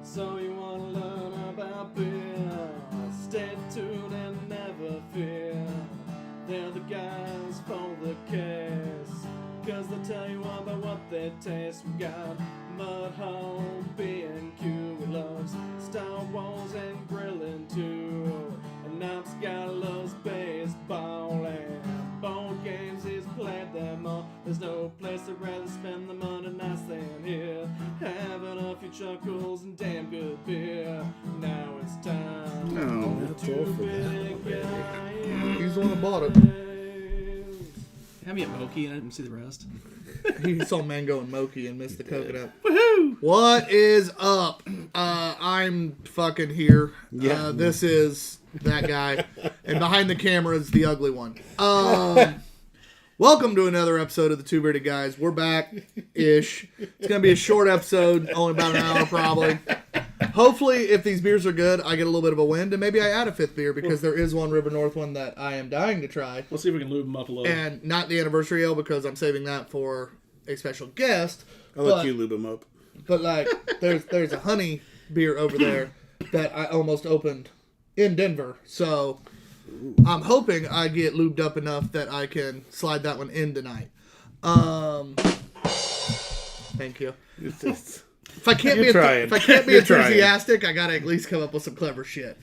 So you want to learn about beer? Stay tuned and never fear. They're the guys for the case, 'cause they'll tell you all about what they taste. We got Mudhole, B&Q, we loves Star Wars and grilling too. And Knops guy loves baseball and board games, he's played them all. There's no place to rather spend the money nice than here, having a few chuckles and damn good beer. Now it's time for Two Beerded Guys. He's the one that bought it. Had me at Moki and I didn't see the rest. He saw mango and mochi and missed the coconut. Woohoo! What is up? I'm fucking here. Yeah. This is that guy. And behind the camera is the ugly one. Welcome to another episode of the Two Beerded Guys. We're back-ish. It's going to be a short episode, only about an hour probably. Hopefully, if these beers are good, I get a little bit of a wind, and maybe I add a fifth beer, because there is one River North one that I am dying to try. We'll see if we can lube them up a little. And not the anniversary ale, because I'm saving that for a special guest. I'll let you lube them up. But, like, there's a honey beer over there that I almost opened in Denver. So, I'm hoping I get lubed up enough that I can slide that one in tonight. Thank you. If I can't be enthusiastic, I gotta at least come up with some clever shit.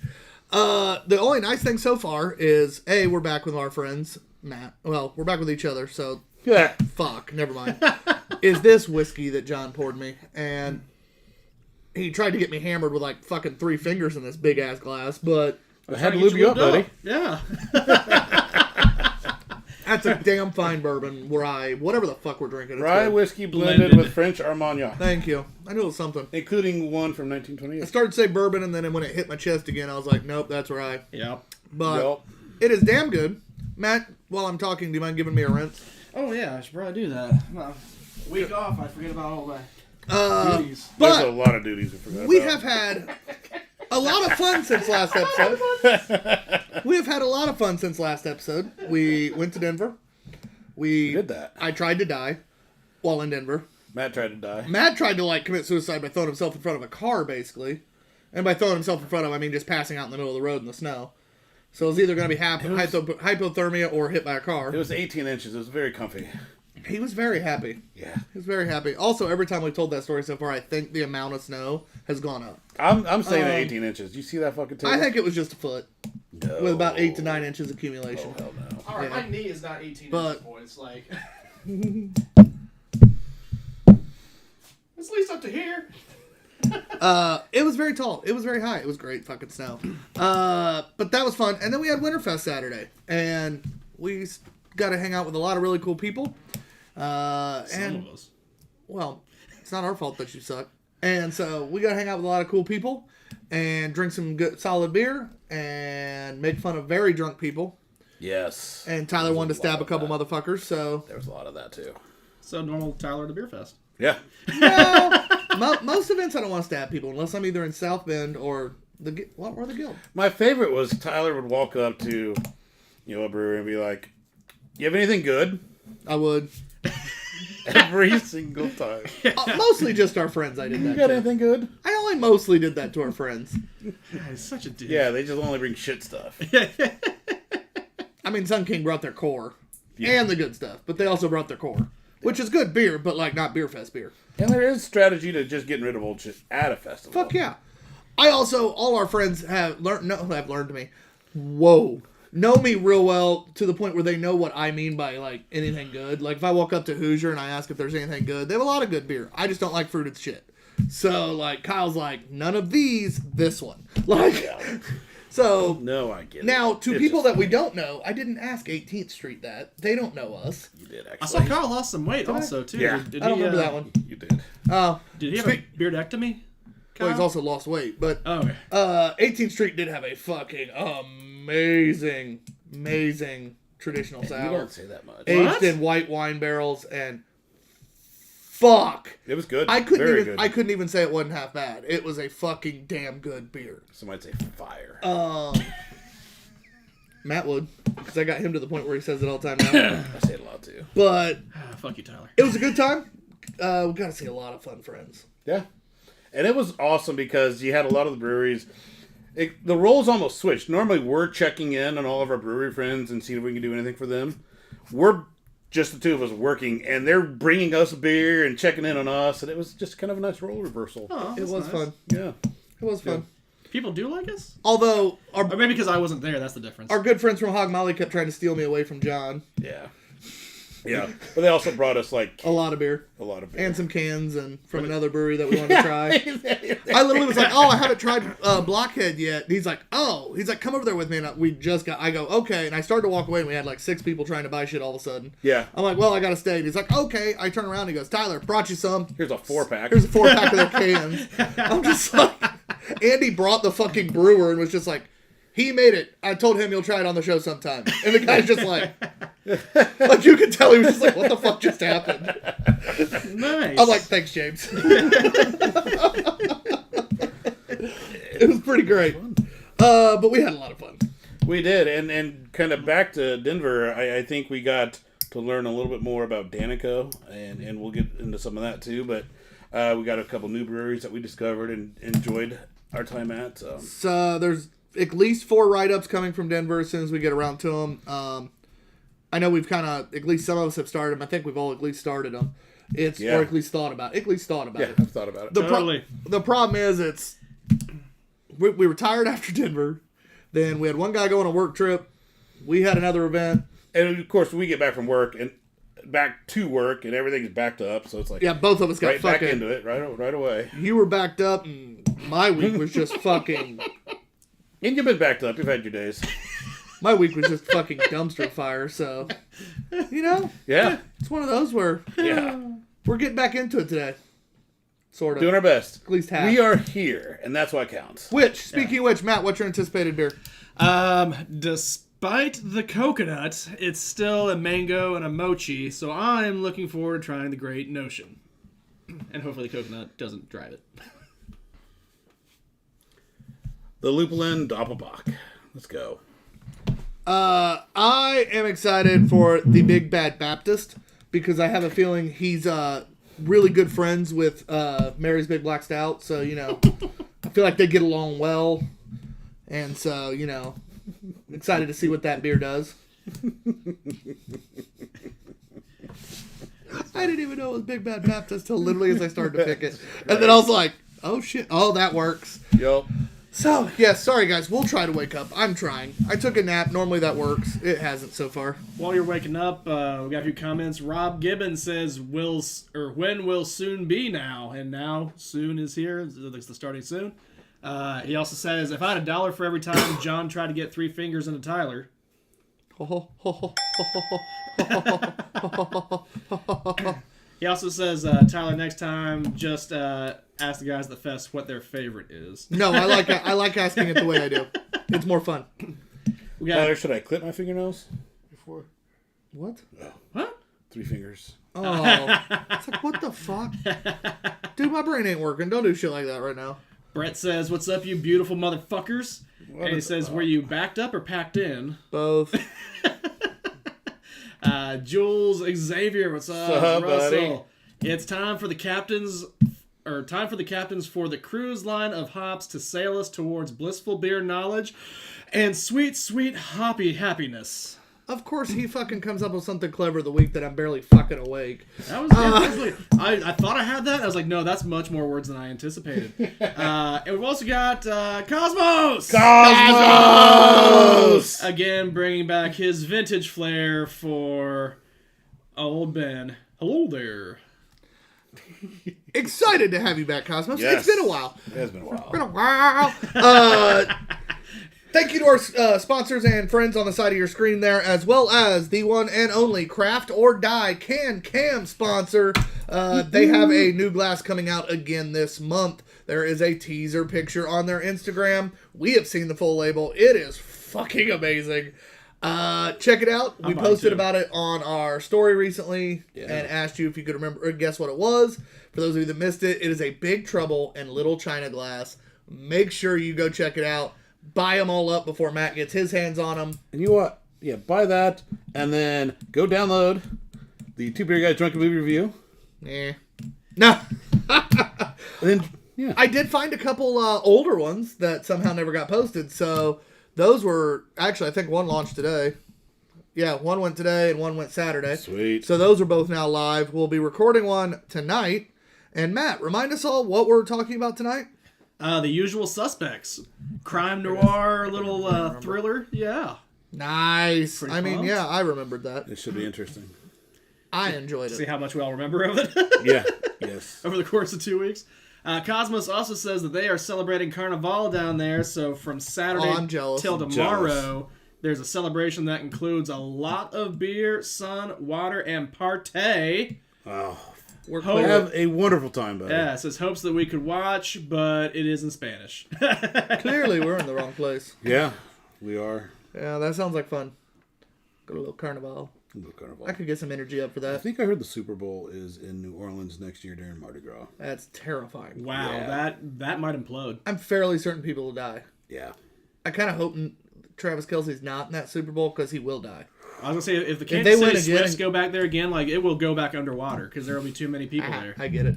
The only nice thing so far is, A, we're back with our friends, Matt. Well, we're back with each other, so Yeah. fuck, never mind. Is this whiskey that John poured me, and he tried to get me hammered with like fucking 3 fingers in this big ass glass, but I had to lube you up, buddy. Yeah. that's a damn fine bourbon. Rye, whatever the fuck we're drinking. It's Rye good. whiskey blended with French Armagnac, Thank you. I knew it was something. including one from I 1928. started to say bourbon, and then when it hit my chest again, I was like, nope, that's rye. Yeah. But Yep. it is damn good. Matt, while I'm talking, do you mind giving me a rinse? Oh, yeah. I should probably do that. Week off, I forget about all my duties. There's a But lot of duties we forgot we about. have had a lot of fun since last episode. We have had a lot of fun since last episode. We went to Denver. We did that. I tried to die while in Denver. Matt tried to die. Matt tried to like commit suicide by throwing himself in front of a car, basically. And by throwing himself in front of, I mean just passing out in the middle of the road in the snow. So it was either going to be hypothermia or hit by a car. It was 18 inches. It was very comfy. He was very happy. Yeah. He was very happy. Also, every time we've told that story so far, I think the amount of snow has gone up. I'm saying 18 inches. You see that fucking table? I think it was just a foot No. with about 8 to 9 inches accumulation. Oh, hell no. All right, Yeah. my knee is not 18 But- inches, boys. Like, it's at least up to here. It was very tall. It was very high. It was great fucking snow. But that was fun. And then we had Winterfest Saturday. And we got to hang out with a lot of really cool people. Some And, of us. well, it's not our fault that you suck. And so we got to hang out with a lot of cool people and drink some good, solid beer and make fun of very drunk people. Yes. And Tyler There's wanted to stab a lot couple of that. motherfuckers, so... There was a lot of that, too. So normal Tyler at a beer fest. Yeah. Most events I don't want to stab people unless I'm either in South Bend or the Guild. My favorite was Tyler would walk up to, a brewery and be like, "You have anything good?" I would. Every single time. Mostly just our friends I did You that got to. anything good? I only mostly did that to our friends. God, he's such a dude. Yeah, they just only bring shit stuff. I mean, Sun King brought their core Yeah. and the good stuff, but they also brought their core, which is good beer, but like not Beer Fest beer. And there is strategy to just getting rid of old shit at a festival. Fuck yeah. I also, all our friends have learned me. Whoa. Know me real well to the point where they know what I mean by, like, anything good. Like, if I walk up to Hoosier and I ask if there's anything good, they have a lot of good beer. I just don't like fruited shit. So, like, Kyle's like, none of these, this one. Like, so... No, I get it. Now, to It's people just that we don't know, I didn't ask 18th Street that. They don't know us. You did, I actually. saw Kyle lost some weight also, too. Yeah. Did I don't he, remember that one. You did. Oh. Did he have a beardectomy? Well, he's Kyle? also lost weight. But Oh, okay. 18th Street did have a fucking amazing traditional You sour. don't say that much. Aged What? in white wine barrels and fuck. It was good. I couldn't Very even good. I couldn't even say it wasn't half bad. It was a fucking damn good beer. Some might say fire. Matt would, because I got him to the point where he says it all the time now. I say it a lot too. But Fuck you, Tyler. it was a good time. We got to see a lot of fun friends. Yeah. And it was awesome because you had a lot of the breweries. The roles almost switched. Normally, we're checking in on all of our brewery friends and seeing if we can do anything for them. We're just the two of us working, and they're bringing us beer and checking in on us, and it was just kind of a nice role reversal. Oh, It was nice. fun. Yeah. It was fun. People do like us? Although, Or maybe because I wasn't there, that's the difference. our good friends from Hog Molly kept trying to steal me away from John. Yeah. Yeah. But they also brought us, like, A lot of beer. a lot of beer. And some cans and from another brewery that we wanted to try. I literally was like, oh, I haven't tried Blockhead yet. And he's like, oh. He's like, come over there with me. And I go, okay. And I started to walk away and we had like 6 people trying to buy shit all of a sudden. Yeah. I'm like, well, I got to stay. And he's like, okay. I turn around and he goes, Tyler, brought you some. Here's a 4-pack. Here's a 4-pack of their cans. I'm just like, Andy brought the fucking brewer and was just like, he made it. I told him you'll try it on the show sometime. And the guy's just like you could tell he was just like, what the fuck just happened? Nice. I'm like, thanks, James. It was pretty great. But we had a lot of fun. We did. And kind of back to Denver, I think we got to learn a little bit more about Danico, and we'll get into some of that too. But we got a couple new breweries that we discovered and enjoyed our time at. So there's at least 4 write-ups coming from Denver as soon as we get around to them. I know we've kind of, at least some of us have started them. I think we've all at least started them. Or at least thought about it. Yeah, it. I've thought about it. Totally. The problem is we were tired after Denver. Then we had one guy go on a work trip. We had another event. And of course, we get back from work and back to work, and everything's backed up. So it's like, Yeah, both of us got right back fucking... into it right away. You were backed up, and my week was just fucking... And you've been backed up. You've had your days. My week was just fucking dumpster fire, so... Yeah. It's one of those where Yeah. we're getting back into it today. Sort of. Doing our best. At least half. We are here, and that's what counts. Speaking of which, Matt, what's your anticipated beer? Despite the coconut, it's still a mango and a mochi, so I'm looking forward to trying the Great Notion. And hopefully the coconut doesn't drive it. The Lupulin Doppelbock. Let's go. I am excited for the Big Bad Baptist because I have a feeling he's really good friends with Mary's Big Black Stout. So, I feel like they get along well. And so, excited to see what that beer does. I didn't even know it was Big Bad Baptist till literally as I started to pick it. And then I was like, oh shit, oh, that works. Yup. So, yeah, sorry guys, we'll try to wake up. I'm trying. I took a nap. Normally that works. It hasn't so far. While you're waking up, we got a few comments. Rob Gibbons says, when will soon be now? And now, soon is here. It's the starting soon. He also says, if I had $1 for every time John tried to get 3 fingers into Tyler. He also says, Tyler, next time, just ask the guys at the fest what their favorite is. No, I like asking it the way I do. It's more fun. We got, Tyler, should I clip my fingernails before? What? what? 3 fingers. Oh. It's like, what the fuck? Dude, my brain ain't working. Don't do shit like that right now. Brett says, what's up, you beautiful motherfuckers? What And he is says, up? were you backed up or packed in? Both. Jules Xavier, what's up? What's up, Russell. It's time for the captains for the cruise line of hops to sail us towards blissful beer knowledge and sweet, sweet hoppy happiness. Of course, he fucking comes up with something clever the week that I'm barely fucking awake. That was definitely, I thought I had that. I was like, no, that's much more words than I anticipated. And we've also got Cosmos! Cosmos! Again, bringing back his vintage flair for old Ben. Hello there. Excited to have you back, Cosmos. Yes. It's been a while. It has been a while. Been a while. Thank you to our sponsors and friends on the side of your screen there, as well as the one and only Craft or Die Can sponsor. They have a new glass coming out again this month. There is a teaser picture on their Instagram. We have seen the full label. It is fucking amazing. Check it out. We posted about it on our story recently and asked you if you could remember or guess what it was. For those of you that missed it, it is a Big Trouble and Little China glass. Make sure you go check it out. Buy them all up before Matt gets his hands on them. And you know what? Yeah, buy that, and then go download the Two Beerded Guys Drunken Movie Review. Yeah. No. And then Yeah. I did find a couple older ones that somehow never got posted. So those were actually, I think one launched today. Yeah, one went today and one went Saturday. Sweet. So those are both now live. We'll be recording one tonight. And Matt, remind us all what we're talking about tonight. The Usual Suspects. Crime noir, little thriller. Yeah. Nice. Pretty I mean, pumped. yeah, I remembered that. It should be interesting. I enjoyed See it. how much we all remember of it Yeah. Yes. over the course of 2 weeks. Cosmos also says that they are celebrating Carnival down there. So from Saturday Oh, I'm jealous. till I'm tomorrow, there's a celebration that includes a lot of beer, sun, water, and partay. Oh. We're Hope- clear. Yeah. Have a wonderful time, buddy. Yeah, it says hopes that we could watch, but it is in Spanish. Clearly, we're in the wrong place. Yeah, we are. Yeah, that sounds like fun. Go to a little carnival. Carnival. I could get some energy up for I that. think I heard the Super Bowl is in New Orleans next year during Mardi Gras. That's terrifying. Wow, Yeah. that might implode. I'm fairly certain people will die. Yeah. I kind of hope Travis Kelce's not in that Super Bowl because he will die. I was gonna say if the they Kansas win City again- Swifts go back there again, like it will go back underwater because there will be too many people there. I get it.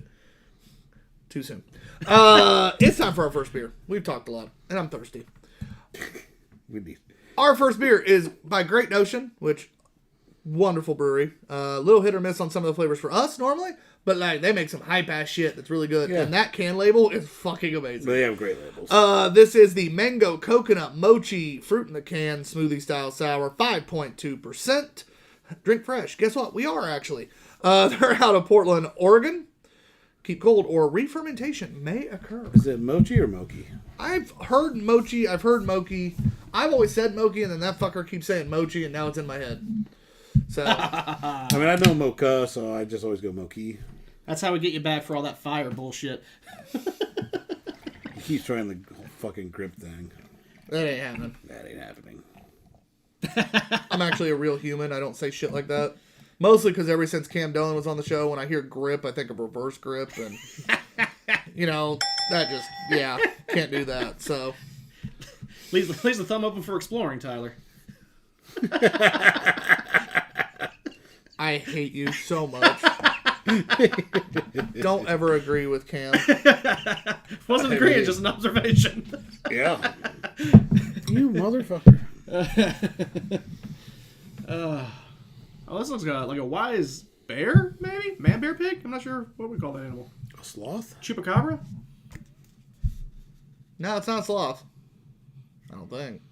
Too soon. It's time for our first beer. We've talked a lot, and I'm thirsty. We'd be. Our first beer is by Great Notion, which wonderful brewery. Little hit or miss on some of the flavors for us normally, but like they make some hype ass shit that's really good. Yeah. And that can label is fucking amazing. They have great labels. This is the Mango Coconut Mochi Fruit in the Can Smoothie Style Sour, 5.2%. Drink fresh. Guess what? We are actually. They're out of Portland, Oregon. Keep cold or re-fermentation may occur. Is it mochi or mochi? I've heard mochi. I've heard mochi. I've always said mochi, and then that fucker keeps saying mochi, and now it's in my head. So, I mean, I know mocha, so I just always go mochi. That's how we get you back for all that fire bullshit. He keeps trying the whole fucking grip thing. that ain't happening. That ain't happening. I'm actually a real human. I don't say shit like that. Mostly because ever since Cam Dillon was on the show, when I hear grip, I think of reverse grip. And, that just, can't do that. So, Leaves the thumb open for exploring, Tyler. I hate you so much. Don't ever agree with Cam. Wasn't agreeing, just an observation. Yeah. You motherfucker. Oh, this looks like a wise bear, maybe? Man, bear, pig? I'm not sure what we call that animal. A sloth? Chupacabra? No, it's not a sloth. I don't think.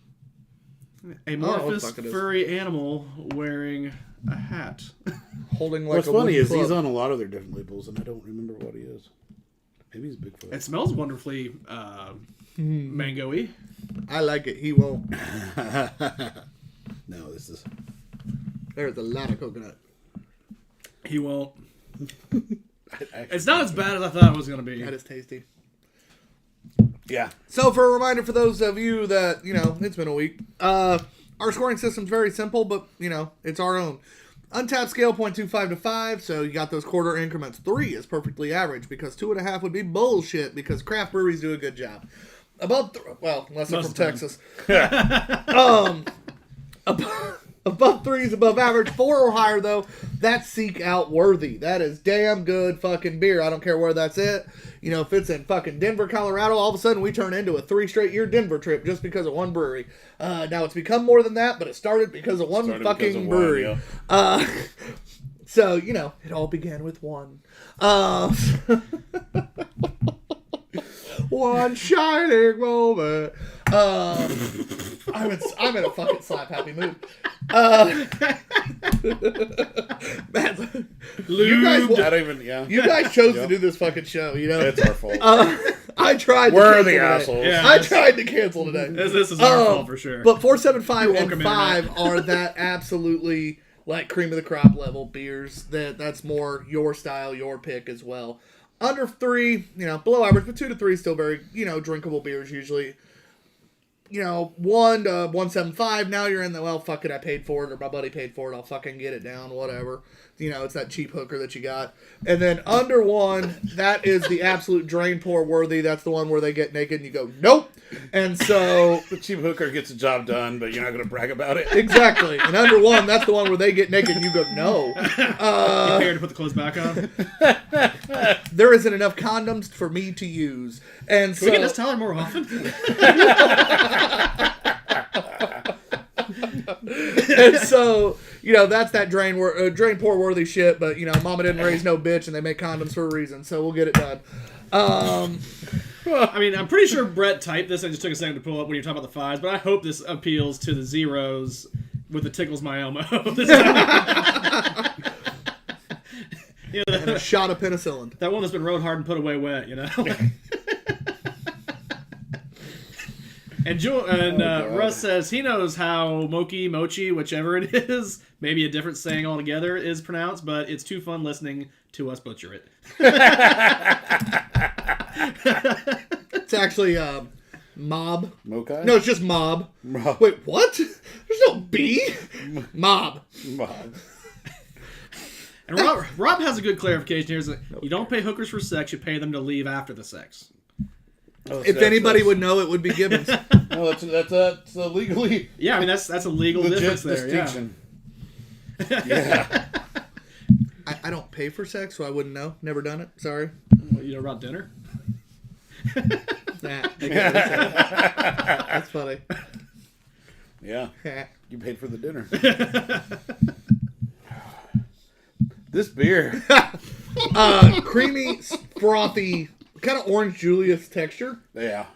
Amorphous, fuck it is. furry animal wearing a hat. Holding like What's a funny wooden is he's club. on a lot of their different labels, and I don't remember what he is. Maybe he's Bigfoot. It smells wonderfully mango-y. I like it. He won't. No, this is. There's a lot of coconut. He won't. I- It's not as bad as I thought it was going to be. That is tasty. Yeah. So, for a reminder for those of you that, it's been a week, our scoring system's very simple, but, it's our own. Untapped scale, 0.25 to 5, so you got those quarter increments. 3 is perfectly average, because 2.5 would be bullshit, because craft breweries do a good job. Unless they're Most from of the Texas. Above 3 is above average. 4 or higher, though, that's seek out worthy. That is damn good fucking beer. I don't care where that's at. If it's in fucking Denver, Colorado, all of a sudden we turn into a 3 straight year Denver trip just because of one brewery. Now it's become more than that, but it started because of one fucking brewery. So, it all began with one. One shining moment. I'm in a fucking slap happy mood. Man, you guys chose to do this fucking show, It's our fault. I tried to We're cancel the today. assholes. Yeah. I tried to cancel today. This is our fault for sure. But 475 You're welcome, and 5 are that absolutely like cream of the crop level beers. That's more your style, your pick as well. Under 3, below average, but 2 to 3 still very, drinkable beers usually. 1 to 175. Now you're in the, well, fuck it, I paid for it, or my buddy paid for it, I'll fucking get it down, whatever. You know, it's that cheap hooker that you got. And then under one, that is the absolute drain pour worthy. That's the one where they get naked and you go, nope. And so... The cheap hooker gets the job done, but you're not going to brag about it. Exactly. And under one, that's the one where they get naked and you go, no. You prepared to put the clothes back on? There isn't enough condoms for me to use. And Can we get this so... Tyler more often? And so, you know, that's that drain pour worthy shit. But, you know, mama didn't raise no bitch and they make condoms for a reason. So we'll get it done. I mean, I'm pretty sure Brett typed this. I just took a second to pull up when you were talking about the fives, but I hope this appeals to the zeros with the tickles my Elmo. You know, And a shot of penicillin. that one that's been rode hard and put away wet, you know? And Russ says he knows how mochi, mochi, whichever it is, maybe a different saying altogether, is pronounced, but it's too fun listening to us butcher it. It's actually mob. Mokai? No, it's just mob. Mob. Wait, what? There's no B? Mob. Mob. And Rob has a good clarification here. Is that you don't pay hookers for sex, you pay them to leave after the sex. Oh, If anybody would know, it would be Gibbons. No, that's a legally Yeah, I mean, that's a legal legit difference there. distinction. Yeah. I don't pay for sex, so I wouldn't know. Never done it. Sorry. Yeah. You know about dinner? Nah. That's funny. Yeah. You paid for the dinner. This beer. Creamy, frothy, kind of orange Julius texture. Yeah.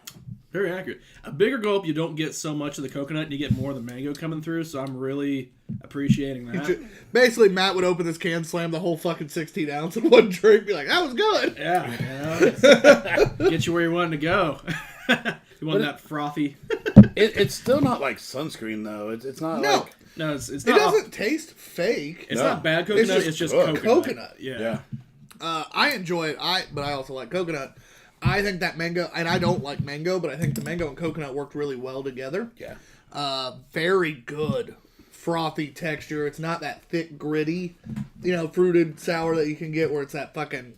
Very accurate. A bigger gulp, you don't get so much of the coconut, and you get more of the mango coming through, so I'm really appreciating that. Basically, Matt would open this can, slam the whole fucking 16 ounce in one drink, be like, that was good. Yeah. Get you where you wanted to go. You want that frothy... It's still not like sunscreen though. It's not No. like No, it's It not... doesn't taste fake. It's No. not bad coconut, it's just good. coconut. Yeah. yeah. I enjoy it, but I also like coconut. I think that mango, and I don't like mango, but I think the mango and coconut worked really well together. Yeah. Very good frothy texture. It's not that thick, gritty, fruited sour that you can get where it's that fucking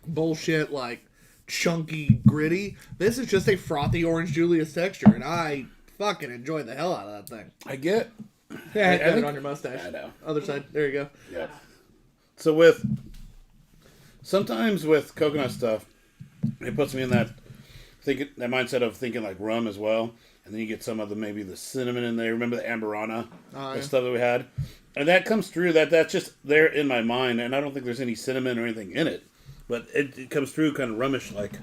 bullshit, like, chunky, gritty. This is just a frothy orange Julius texture, and I fucking enjoy the hell out of that thing. I get. Yeah, I have it think- on your mustache. I know. Other side. There you go. Yeah. So sometimes with coconut stuff, it puts me in that mindset of thinking like rum as well, and then you get some of maybe the cinnamon in there. Remember the amberana, the stuff that we had, and that comes through. That's just there in my mind, and I don't think there's any cinnamon or anything in it, but it comes through kind of rummish like.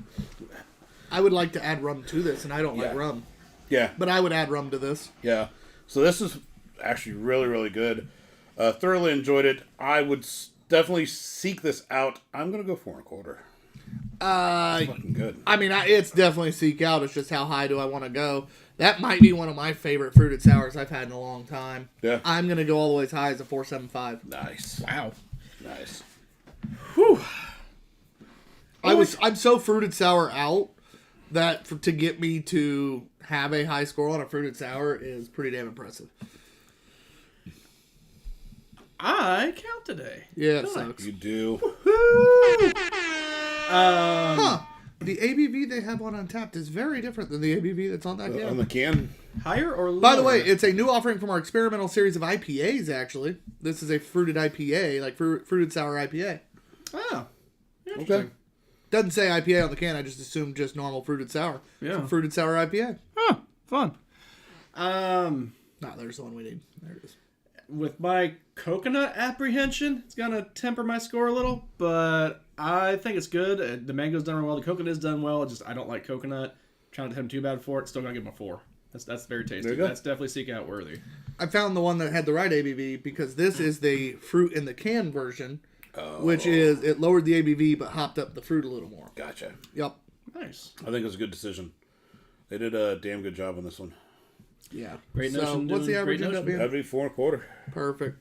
I would like to add rum to this, and I don't like rum, Yeah. but I would add rum to this. Yeah. So this is actually really, really good. Thoroughly enjoyed it. I would definitely seek this out. I'm gonna go 4 1/4. It's fucking good. I mean, it's definitely seek out. It's just how high do I want to go? That might be one of my favorite fruited sours I've had in a long time. Yeah. I'm gonna go all the way as high as a 4.75. Nice. Wow. Nice. Whew. I'm so fruited sour out that to get me to have a high score on a fruited sour is pretty damn impressive. I count today. Yeah, it sucks. You do. Huh. The ABV they have on Untapped is very different than the ABV that's on that On can. the can. Higher or lower? By the way, it's a new offering from our experimental series of IPAs, actually. This is a fruited IPA, like fruited sour IPA. Oh. Okay. Doesn't say IPA on the can, I just assumed just normal fruited sour. Yeah. Some fruited sour IPA. Huh. Fun. There's the one we need. There it is. With my coconut apprehension, it's gonna temper my score a little, but I think it's good. The mango's done really well. The coconut is done well. I don't like coconut. Trying to have too bad for it. Still gonna give them a 4. That's very tasty. There you go. That's definitely seek out worthy. I found the one that had the right ABV because this is the fruit in the can version, which is it lowered the ABV but hopped up the fruit a little more. Gotcha. Yep. Nice. I think it was a good decision. They did a damn good job on this one. Yeah. Great So notion. what's the doing average great end up notion. being? That'd be 4 1/4. Perfect.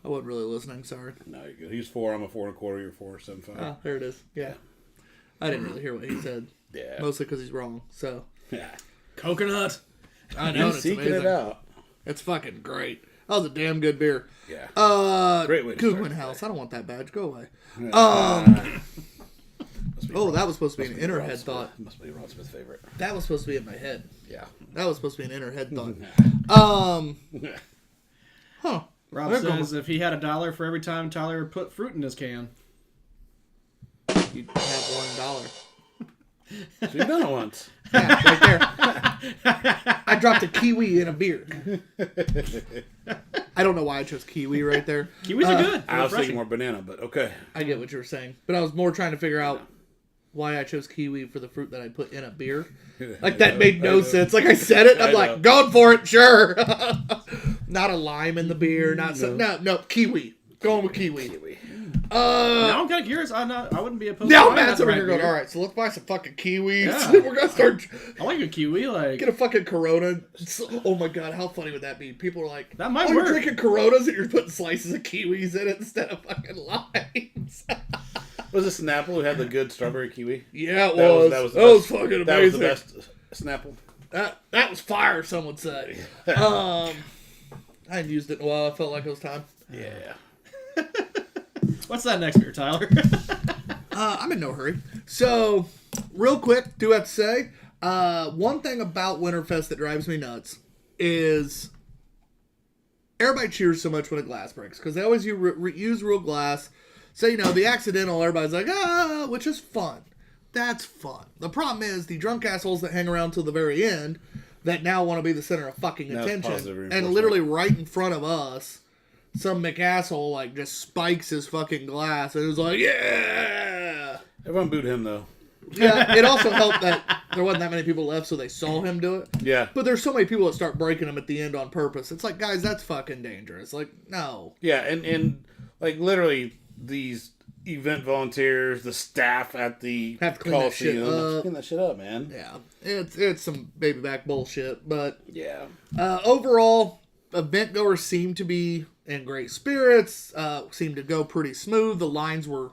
I wasn't really listening. Sorry. No, you're good. He's 4. I'm a 4 1/4. You're 4.75. Ah, there it is. Yeah. I didn't really hear what he said. Yeah. Mostly because he's wrong. So Yeah. Coconut. I know He's it's seeking amazing. it out. It's fucking great. That was a damn good beer. Yeah. Great way to start Googling the House. day. I don't want that badge. Go away. Must be Oh, Rod- that was supposed to be must an inner Rod head Smith. thought. Must be Rod Smith's favorite. That was supposed to be in my head. Yeah. That was supposed to be an inner head thought. Huh. Rob They're says if he had $1 for every time Tyler put fruit in his can. You'd have $1. So you've done it once. Yeah, right there. I dropped a kiwi in a beer. I don't know why I chose kiwi right there. Kiwis are good. I was Refreshing. thinking more banana, but okay. I get what you were saying, but I was more trying to figure out why I chose kiwi for the fruit that I put in a beer. Like that made no sense. Like I said it, I'm I like, know. going for it, sure. Not a lime in the beer, not no kiwi. Going with kiwi. Now I'm kind of curious. I wouldn't be opposed. Now to buying Matt's that over right here going, beer. all right, so let's buy some fucking kiwis. Yeah. We're gonna start I like a kiwi. Like get a fucking Corona. Oh my god, how funny would that be? People are like, That might oh, work. you're drinking Coronas and you're putting slices of kiwis in it instead of fucking limes. Was it Snapple who had the good strawberry kiwi? Yeah, it That was. that was, the That was best- fucking amazing. That was the best Snapple. That was fire, some would say. I hadn't used it in a while. I felt like it was time. Yeah. What's that next beer, Tyler? I'm in no hurry. So, real quick, do have to say, one thing about Winterfest that drives me nuts is everybody cheers so much when a glass breaks. Because they always use real glass. So, the accidental, everybody's like, which is fun. That's fun. The problem is the drunk assholes that hang around till the very end that now want to be the center of fucking Now it's attention. positive And reinforcement. literally right in front of us, some McAsshole like just spikes his fucking glass and is like, yeah! Everyone booed him though. Yeah, it also helped that there wasn't that many people left, so they saw him do it. Yeah. But there's so many people that start breaking them at the end on purpose. It's like, guys, that's fucking dangerous. Like, no. Yeah, and like literally these event volunteers, the staff at the Have to clean that shit Coliseum, up. clean that shit up, man. Yeah, it's some baby back bullshit. But Yeah. overall, event goers seem to be in great spirits. Seemed to go pretty smooth. The lines were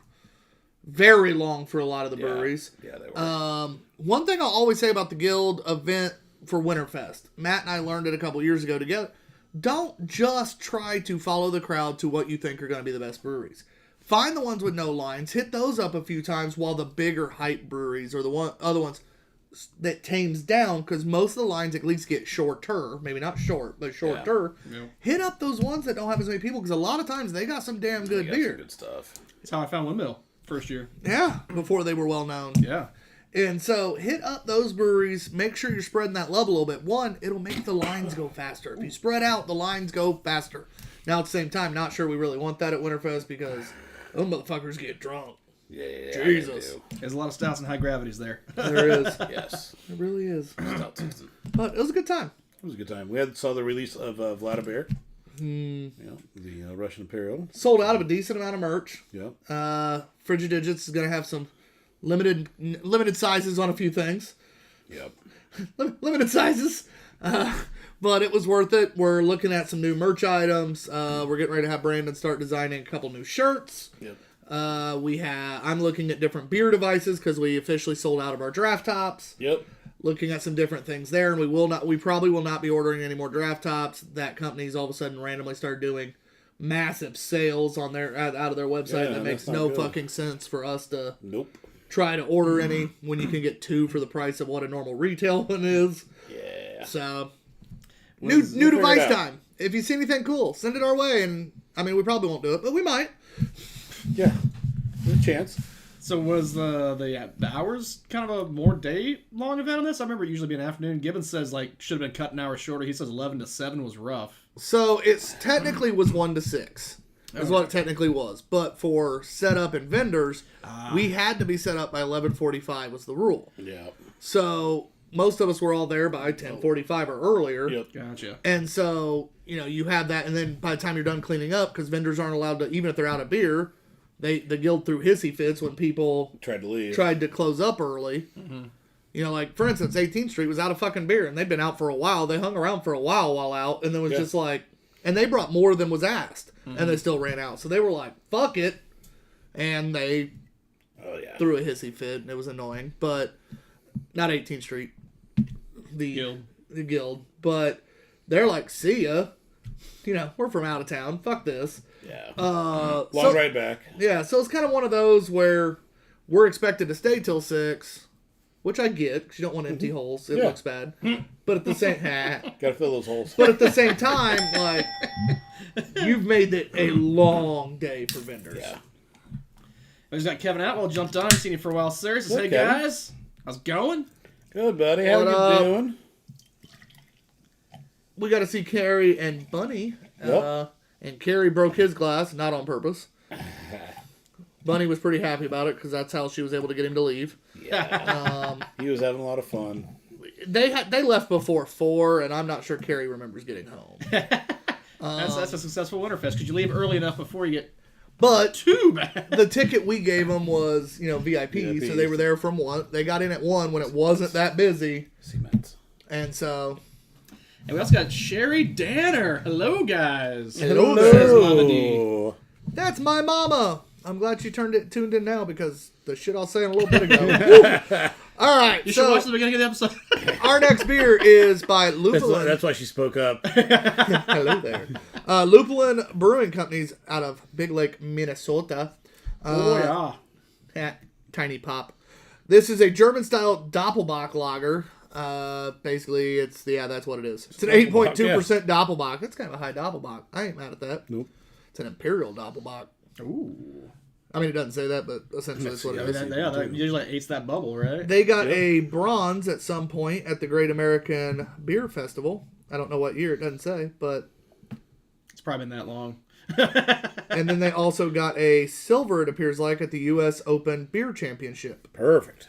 very long for a lot of the breweries. Yeah, they were. One thing I'll always say about the Guild event for Winterfest, Matt and I learned it a couple years ago together. Don't just try to follow the crowd to what you think are going to be the best breweries. Find the ones with no lines, hit those up a few times while the bigger hype breweries or the other ones that tames down, because most of the lines at least get shorter, maybe not short, but shorter. Yeah. Hit up those ones that don't have as many people, because a lot of times they got some damn good They got some beer. good stuff. That's how I found Windmill first year. Yeah, before they were well known. Yeah. And so hit up those breweries. Make sure you're spreading that love a little bit. One, it'll make the lines go faster. If you spread out, the lines go faster. Now, at the same time, not sure we really want that at Winterfest because those motherfuckers get drunk. Yeah. Jesus. They do. There's a lot of stouts and high gravities there. There is. Yes. It really is. Stout season. But it was a good time. It was a good time. We saw the release of Vladimir. The Russian Imperial. Sold out of a decent amount of merch. Yep. Frigid Digits is going to have some limited sizes on a few things. Yep. Limited sizes. But it was worth it. We're looking at some new merch items. We're getting ready to have Brandon start designing a couple new shirts. Yep. I'm looking at different beer devices because we officially sold out of our draft tops. Yep. Looking at some different things there, and we probably will not be ordering any more draft tops. That company's all of a sudden randomly started doing massive sales on out of their website. Yeah, that makes that's not no good. fucking sense for us to Nope. try to order any when you can get two for the price of what a normal retail one is. Yeah. So, We'll new figure device it out. time. If you see anything cool, send it our way. And I mean, we probably won't do it, but we might. Yeah. There's a chance. So was the hours kind of a more day long event on this? I remember it usually being afternoon. Gibbons says should have been cut an hour shorter. He says 11 to 7 was rough. So it's technically was 1 to 6. Is what it technically was. But for setup and vendors, we had to be set up by 11:45 was the rule. Yeah. So most of us were all there by 10:45 or earlier. Yep. Gotcha. And so, you have that, and then by the time you're done cleaning up, because vendors aren't allowed to, even if they're out of beer, the guild threw hissy fits when people Tried to leave. tried to close up early. Like, for instance, 18th Street was out of fucking beer, and they'd been out for a while. They hung around for a while out, and then was just like, and they brought more than was asked, and they still ran out. So they were like, fuck it. And they Oh yeah. threw a hissy fit, and it was annoying. But, not 18th Street. The Guild. The guild. But they're like, see ya. we're from out of town. Fuck this. Yeah. Long Ride back. Yeah, so it's kind of one of those where we're expected to stay till 6, which I get because you don't want empty holes. It looks bad. But at the same Gotta fill those holes. But at the same time, like, you've made it a long day for vendors. Yeah. I just got Kevin Atwell jumped on. Seen you for a while, sir. Says, hey, Kevin. guys. How's it going? Good, buddy. How What you up? doing? We got to see Carrie and Bunny. Yep. And Carrie broke his glass, not on purpose. Bunny was pretty happy about it because that's how she was able to get him to leave. Yeah. He was having a lot of fun. They left before 4, and I'm not sure Carrie remembers getting home. That's a successful Winterfest. Could you leave early enough before you get But too bad? the ticket we gave them was, VIP, so they were there from 1. They got in at 1 when it wasn't that busy. Cement. And so... And we also got Sherry Danner. Hello, guys. Hello Says Mama D. That's my mama. I'm glad you tuned in now because the shit I was saying a little bit ago. All right. You should watch the beginning of the episode. Our next beer is by Lupulin. That's why she spoke up. Hello there. Lupulin Brewing Company's out of Big Lake, Minnesota. Tiny pop. This is a German-style Doppelbock lager. Basically, that's what it is. It's an 8.2% Doppelbock. That's kind of a high Doppelbock. I ain't mad at that. Nope. It's an Imperial Doppelbock. Ooh. I mean, it doesn't say that, but essentially that's what it is. That usually eats that bubble, right? They got a bronze at some point at the Great American Beer Festival. I don't know what year, it doesn't say, but... It's probably been that long. And then they also got a silver, it appears like, at the U.S. Open Beer Championship. Perfect.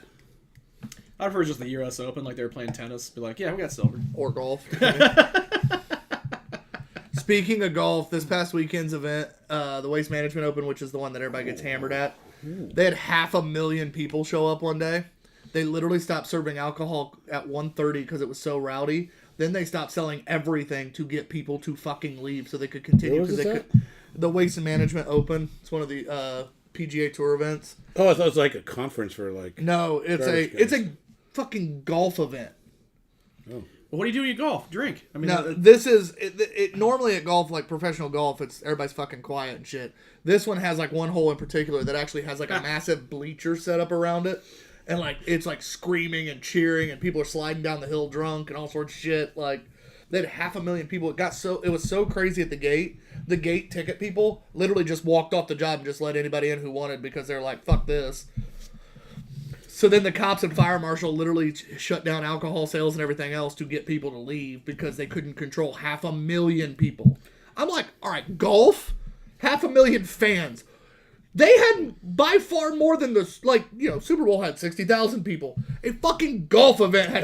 I'd prefer just the U.S. Open, like they were playing tennis. Be like, yeah, we got silver. Or golf. Speaking of golf, this past weekend's event, the Waste Management Open, which is the one that everybody gets hammered at, they had 500,000 people show up one day. They literally stopped serving alcohol at 1:30 because it was so rowdy. Then they stopped selling everything to get people to fucking leave so they could continue. What was this at? The Waste Management Open. It's one of the PGA Tour events. Oh, I thought it was like a conference for like... No, it's a fucking golf event. Oh. Well, what do you do when you golf? Drink. I mean, No, this is it. Normally at golf, like professional golf, it's everybody's fucking quiet and shit. This one has like one hole in particular that actually has like a massive bleacher set up around it, and like it's like screaming and cheering, and people are sliding down the hill drunk and all sorts of shit. Like they had 500,000 people. It was so crazy at the gate. The gate ticket people literally just walked off the job and just let anybody in who wanted because they're like, fuck this. So then the cops and fire marshal literally shut down alcohol sales and everything else to get people to leave because they couldn't control 500,000 people. I'm like, all right, golf, 500,000 fans. They had by far more than Super Bowl had 60,000 people. A fucking golf event had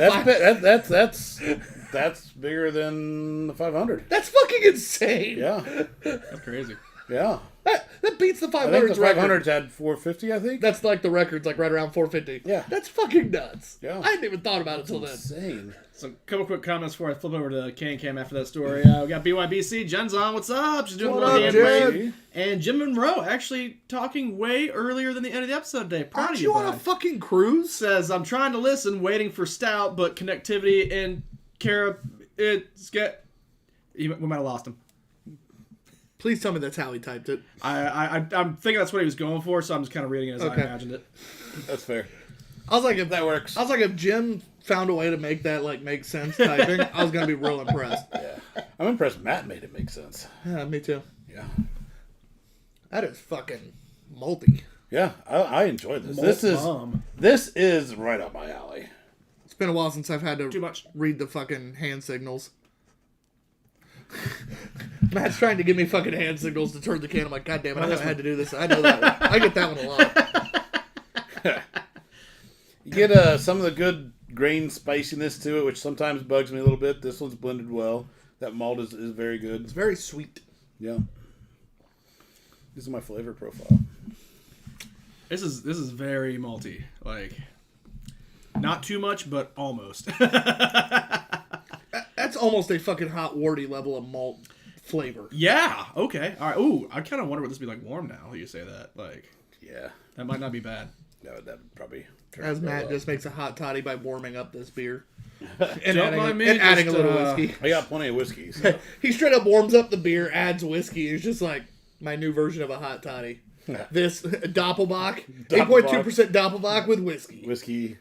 That's bigger than the 500. That's fucking insane. Yeah. that's crazy. Yeah. That beats the 500s I think the record. 500s had 450, I think. That's like the record's like right around 450. Yeah. That's fucking nuts. Yeah. I hadn't even thought about it till then. Insane. So, a couple quick comments before I flip over to Can Cam after that story. We got BYBC. Jen's on. What's up? She's doing What a little up, hand Jen? wave. And Jim Monroe actually talking way earlier than the end of the episode today. Proud Aren't of you you, on a bud. fucking cruise? Says, I'm trying to listen, waiting for Stout, but connectivity and Kara, we might have lost him. Please tell me that's how he typed it. I'm thinking that's what he was going for, so I'm just kind of reading it as I imagined it. That's fair. I was like, if That works. I was like, if Jim found a way to make that like make sense typing, I was gonna be real impressed. Yeah. I'm impressed Matt made it make sense. Yeah, me too. Yeah. That is fucking multi. Yeah, I enjoy this. Mom. This is right up my alley. It's been a while since I've had Too to much. read the fucking hand signals. Matt's trying to give me fucking hand signals to turn the can. I'm like, God damn it, I haven't had to do this. I know that one. I get that one a lot. You get some of the good grain spiciness to it, which sometimes bugs me a little bit. This one's blended well. That malt is very good. It's very sweet. Yeah. This is my flavor profile. This is very malty. Like, not too much, but almost. That's almost a fucking hot warty level of malt flavor. Yeah. Okay. All right. Ooh, I kind of wonder what this would be like warm now. You say that. Like, Yeah. that might not be bad. That would probably turn As out Matt well. just makes a hot toddy by warming up this beer. and Don't mind me, adding a just, little whiskey. I got plenty of whiskey. So. He straight up warms up the beer, adds whiskey. It's just like my new version of a hot toddy. This Doppelbock, 8.2% Doppelbock with whiskey. Whiskey.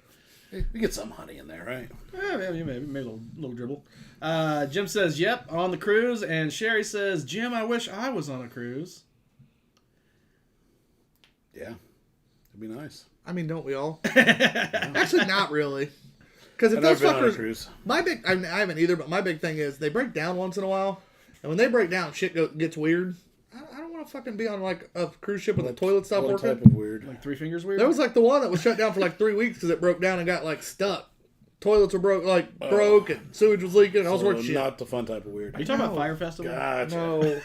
We get some honey in there, right? Yeah, maybe a little dribble. Jim says, "Yep, on the cruise," and Sherry says, "Jim, I wish I was on a cruise." Yeah, it'd be nice. I mean, don't we all? Actually, not really. Because if I've those never been on a fuckers, cruise. I haven't either. But my big thing is they break down once in a while, and when they break down, shit gets weird. I don't want to fucking be on like a cruise ship with the toilet stop What working. type of weird? Like Three Fingers weird. There was like the one that was shut down for like 3 weeks because it broke down and got like stuck. Toilets were broke and sewage was leaking and all sorts of shit. Not the fun type of weird. Are you talking about Fire Festival? Gotcha. No.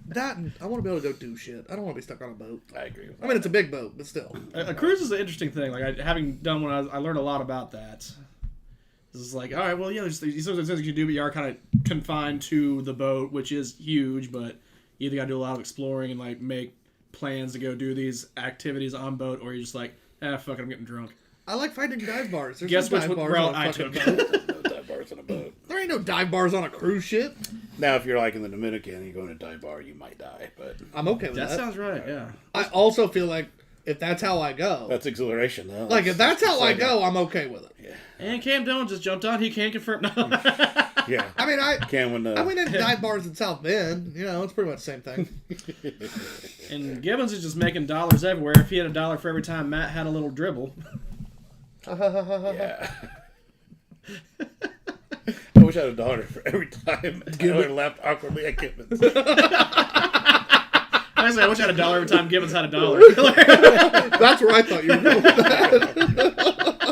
That I want to be able to go do shit. I don't want to be stuck on a boat. I agree with that. I mean, it's a big boat, but still. A cruise is an interesting thing. Like having done one, I learned a lot about that. This is like, all right, well, yeah, there's these sorts of things you can do, but you are kind of confined to the boat, which is huge. But you either got to do a lot of exploring and like make plans to go do these activities on boat, or you're just like, fuck it, I'm getting drunk. I like finding dive bars. There's Guess no which dive bars route on a I fucking took. boat. No dive bars on a boat. There ain't no dive bars on a cruise ship. Now, if you're like in the Dominican and you go in a dive bar, you might die, but I'm okay with That that. sounds right. Yeah. I also feel like if that's how I go, that's exhilaration, though. like if that's how I go, I'm okay with it. And Cam Dillon just jumped on. He can confirm. No. Yeah. I mean, I went into dive bars in South Bend. You know, it's pretty much the same thing. And Gibbons is just making dollars everywhere. If he had $1 for every time Matt had a little dribble. Yeah. I wish I had $1 for every time Tyler laughed awkwardly at Gibbons. Honestly, I wish I had $1 every time Gibbons had $1. That's where I thought you were going with that.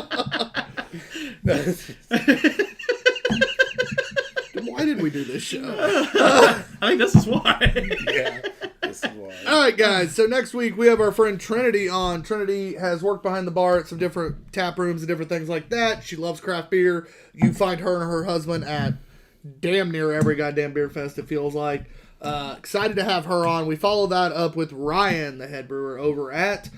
Why did we do this show? I think this is why. Yeah. This is why. All right, guys. So next week we have our friend Trinity on. Trinity has worked behind the bar at some different tap rooms and different things like that. She loves craft beer. You find her and her husband at damn near every goddamn beer fest, it feels like. Excited to have her on. We follow that up with Ryan, the head brewer over at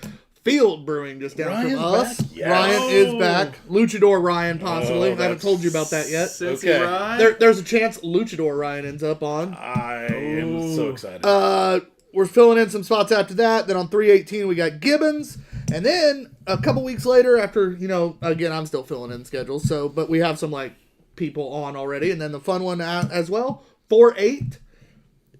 Field Brewing, just down Ryan's from us. back? Yes. Ryan is back. Luchador Ryan, possibly. I haven't told you about that yet. Cincy Okay. Rye. There's a chance Luchador Ryan ends up on. I am so excited. We're filling in some spots after that. Then on 318 we got Gibbons, and then a couple weeks later, after again I'm still filling in schedules. So, but we have some like people on already, and then the fun one as well. 4-8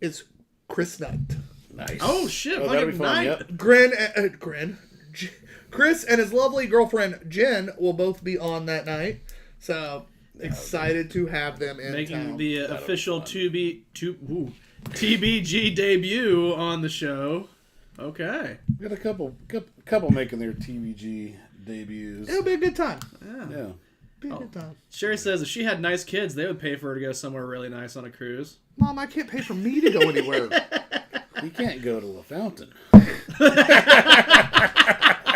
is Chris Knight. Nice. Oh shit! Oh, that'll be fun. Fucking Yep. Chris and his lovely girlfriend Jen will both be on that night. So excited to have them in making town. the official TBG debut on the show. Okay. We got a couple making their TVG debuts. It'll be a good time. Yeah. Be a good time. Sherry says if she had nice kids, they would pay for her to go somewhere really nice on a cruise. Mom, I can't pay for me to go anywhere. You can't go to La Fountain.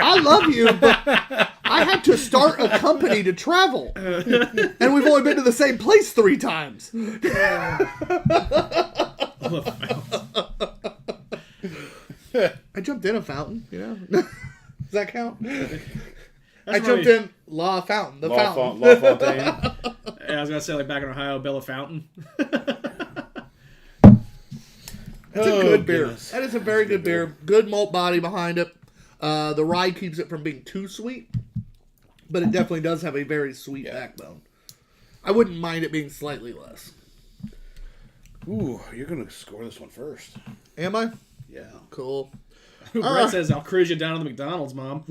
I love you, but I had to start a company to travel. And we've only been to the same place 3 times. I jumped in a fountain, Does that count? I jumped in La Fountain, the fountain. La Fontaine. Yeah, I was gonna say like back in Ohio, Bella Fountain. It's a good beer. Goodness. That is a very good beer. Good malt body behind it. The rye keeps it from being too sweet, but it definitely does have a very sweet backbone. I wouldn't mind it being slightly less. Ooh, you're gonna score this one first. Am I? Yeah. Cool. Brett says I'll cruise you down to the McDonald's, Mom.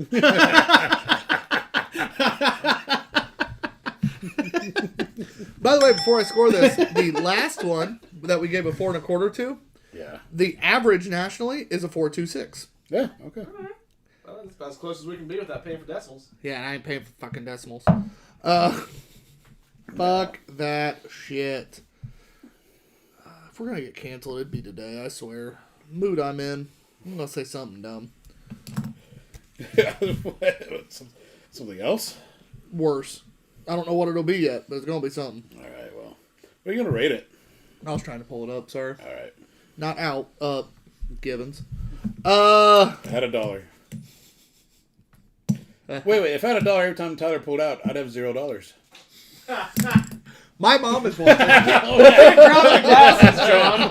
By the way, before I score this, the last one that we gave a 4 1/4 to, Yeah. the average nationally is a 4.26. Yeah. Okay. Well, that's about as close as we can be without paying for decimals. Yeah, and I ain't paying for fucking decimals. Fuck that shit. If we're gonna get canceled, it'd be today, I swear. Mood I'm in. I'm gonna say something dumb. Something else? Worse. I don't know what it'll be yet, but it's gonna be something. All right. Well, what are you gonna rate it? I was trying to pull it up, sir. All right. Not out. Givens. I had $1. Wait. If I had $1 every time Tyler pulled out, I'd have $0. My mom is watching. Drop the glasses, John.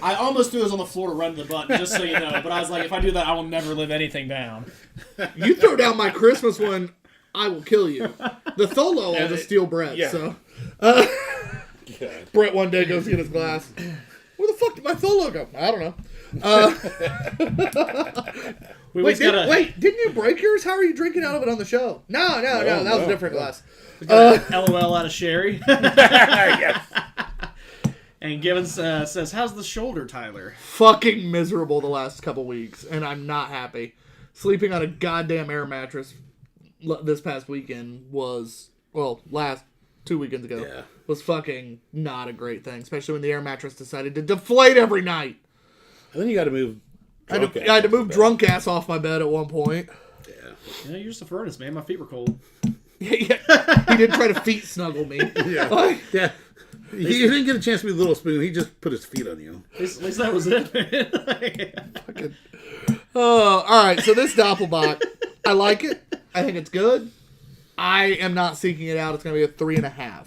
I almost threw this on the floor to run to the button, just so you know. But I was like, if I do that, I will never live anything down. You throw down my Christmas one, I will kill you. The Tholo, I'll just steal Brett. Yeah. So, Brett one day goes get his glass. Where the fuck did my Tholo go? I don't know. Wait, didn't you break yours? How are you drinking out of it on the show? No, that was a different glass. LOL out of Sherry. Yes. And Gibbons says, how's the shoulder, Tyler? Fucking miserable the last couple weeks, and I'm not happy. Sleeping on a goddamn air mattress this past weekend was, last 2 weekends ago, was fucking not a great thing, especially when the air mattress decided to deflate every night. And then you got to move. I had to move drunk ass off my bed at one point. Yeah, you're just a furnace, man. My feet were cold. Yeah. He did try to feet snuggle me. Yeah. He didn't get a chance to be a little spoon. He just put his feet on you. At least that was it, man. All right. So this Doppelbock, I like it. I think it's good. I am not seeking it out. It's going to be a 3.5.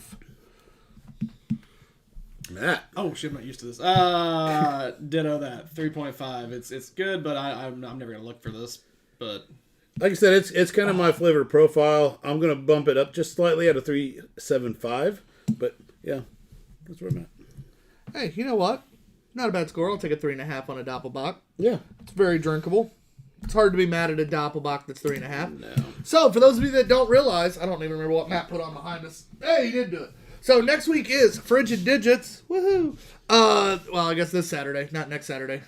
Matt. Oh shit, I'm not used to this. Ditto that. 3.5. It's good, but I'm never gonna look for this. But like I said, it's kind of my flavor profile. I'm gonna bump it up just slightly at a 3.75. But yeah, that's where I'm at. Hey, you know what? Not a bad score. I'll take a 3.5 on a Doppelbock. Yeah, it's very drinkable. It's hard to be mad at a Doppelbock that's 3.5. No. So for those of you that don't realize, I don't even remember what Matt put on behind us. Hey, he did do it. So next week is Frigid Digits. Woohoo! I guess this Saturday, not next Saturday.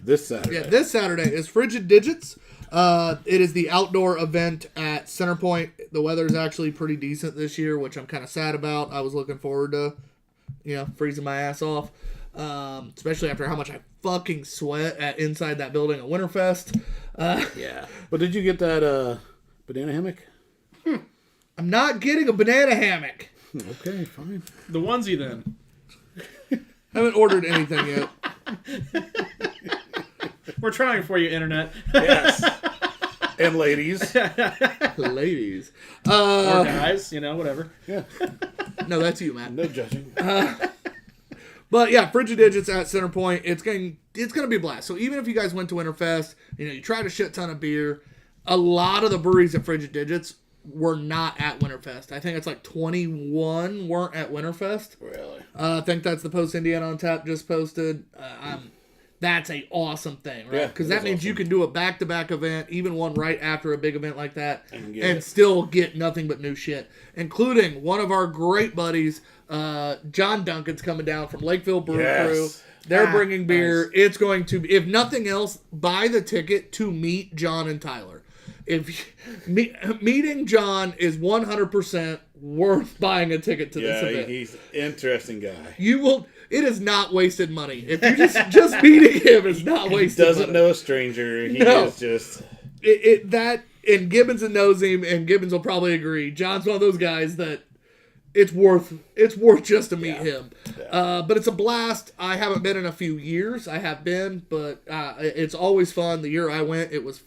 This Saturday. Yeah, this Saturday is Frigid Digits. It is the outdoor event at Centerpoint. The weather is actually pretty decent this year, which I'm kind of sad about. I was looking forward to, freezing my ass off, especially after how much I fucking sweat inside that building at Winterfest. Yeah. But did you get that banana hammock? I'm not getting a banana hammock. Okay, fine. The onesie then. Haven't ordered anything yet. We're trying for you, internet. Yes. And ladies. Ladies. Or guys, whatever. Yeah. No, that's you, man. No judging. But yeah, Frigid Digits at Centerpoint. It's gonna be a blast. So even if you guys went to Winterfest, you tried a shit ton of beer, a lot of the breweries at Frigid Digits were not at Winterfest. I think it's like 21 weren't at Winterfest. Really? I think that's the post Indiana on Tap just posted. That's a awesome thing, right? Yeah, Because that means awesome. you can do a back-to-back event, even one right after a big event like that, And still get nothing but new shit, including one of our great buddies, John Duncan's coming down from Lakeville Brew Crew. They're bringing beer. Nice. It's going to be, if nothing else, buy the ticket to meet John and Tyler. If meeting John is 100% worth buying a ticket to this event. He's an interesting guy. You will. It is not wasted money. If you just meeting him is not wasted. He doesn't money. know a stranger. He is just that. And Gibbons knows him, and Gibbons will probably agree. John's one of those guys that it's worth just to meet him. Yeah. But it's a blast. I haven't been in a few years. I have been, but it's always fun. The year I went, it was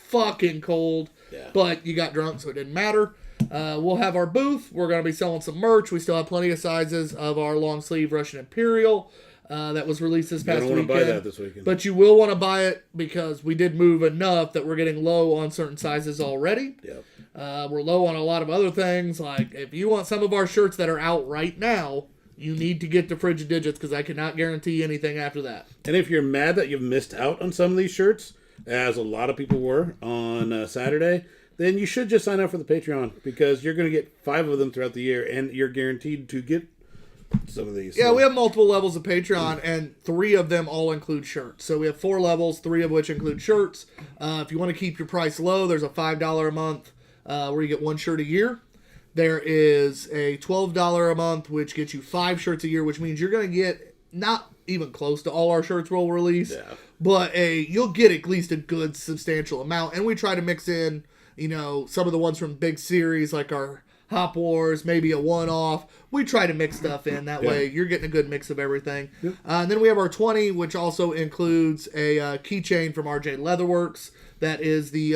fucking cold, but you got drunk, so it didn't matter. We'll have our booth. We're going to be selling some merch. We still have plenty of sizes of our long sleeve Russian Imperial that was released this past weekend. I don't want to buy that this weekend. But you will want to buy it because we did move enough that we're getting low on certain sizes already. Yep. We're low on a lot of other things. Like if you want some of our shirts that are out right now, you need to get to Frigid Digits because I cannot guarantee anything after that. And if you're mad that you've missed out on some of these shirts, as a lot of people were on Saturday, then you should just sign up for the Patreon because you're going to get 5 of them throughout the year, and you're guaranteed to get some of these. Yeah, we have multiple levels of Patreon, and 3 of them all include shirts. So we have 4 levels, 3 of which include shirts. If you want to keep your price low, there's a $5 a month where you get 1 shirt a year. There is a $12 a month, which gets you 5 shirts a year, which means you're going to get not even close to all our shirts we'll release. Yeah. But you'll get at least a good substantial amount. And we try to mix in, some of the ones from big series like our Hop Wars, maybe a one-off. We try to mix stuff in. That way you're getting a good mix of everything. Yep. And then we have our 20, which also includes a keychain from RJ Leatherworks. That is the,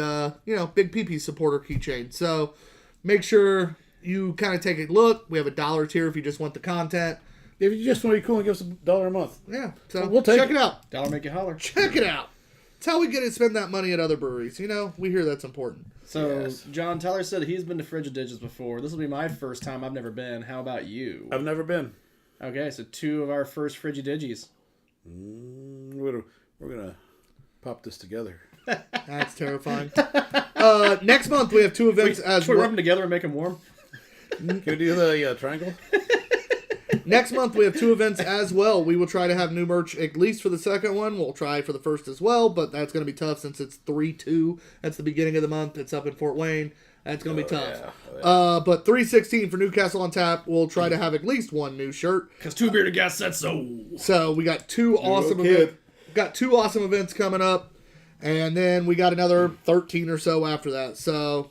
Big PP supporter keychain. So make sure you kind of take a look. We have a $1 tier if you just want the content. If you just want to be cool and give us $1 a month. Yeah. So we'll check it out. $1 make you holler. Check it out. It's how we get to spend that money at other breweries. We hear that's important. So, Yes. John Tyler said he's been to Frigidigious before. This will be my first time. I've never been. How about you? I've never been. Okay, so 2 of our first Frigidigis. We're going to pop this together. That's terrifying. Next month we have 2 events as Should we well. rub them together and make them warm? Can we do the triangle? Next month we have 2 events as well. We will try to have new merch at least for the second one. We'll try for the first as well, but that's going to be tough since it's 3/2. That's the beginning of the month. It's up in Fort Wayne. That's going to be tough. Yeah. But 3/16 for Newcastle on Tap. We'll try to have at least 1 new shirt. Because Two Beerded Guys said so. So we got 2 awesome kid. events. Got 2 awesome events coming up, and then we got another 13 or so after that. So,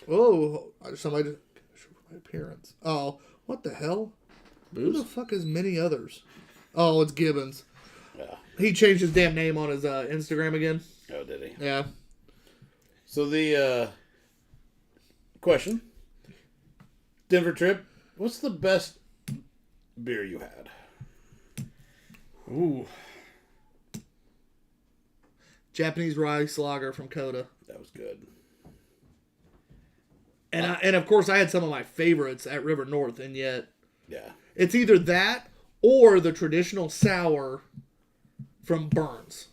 somebody just my appearance. Oh, what the hell? Who the fuck is many others? Oh, it's Gibbons. Yeah. He changed his damn name on his Instagram again. Oh, did he? Yeah. So the question. Denver trip. What's the best beer you had? Ooh. Japanese rice lager from Coda. That was good. And of course I had some of my favorites at River North, and yet Yeah. it's either that or the traditional sour from Burns.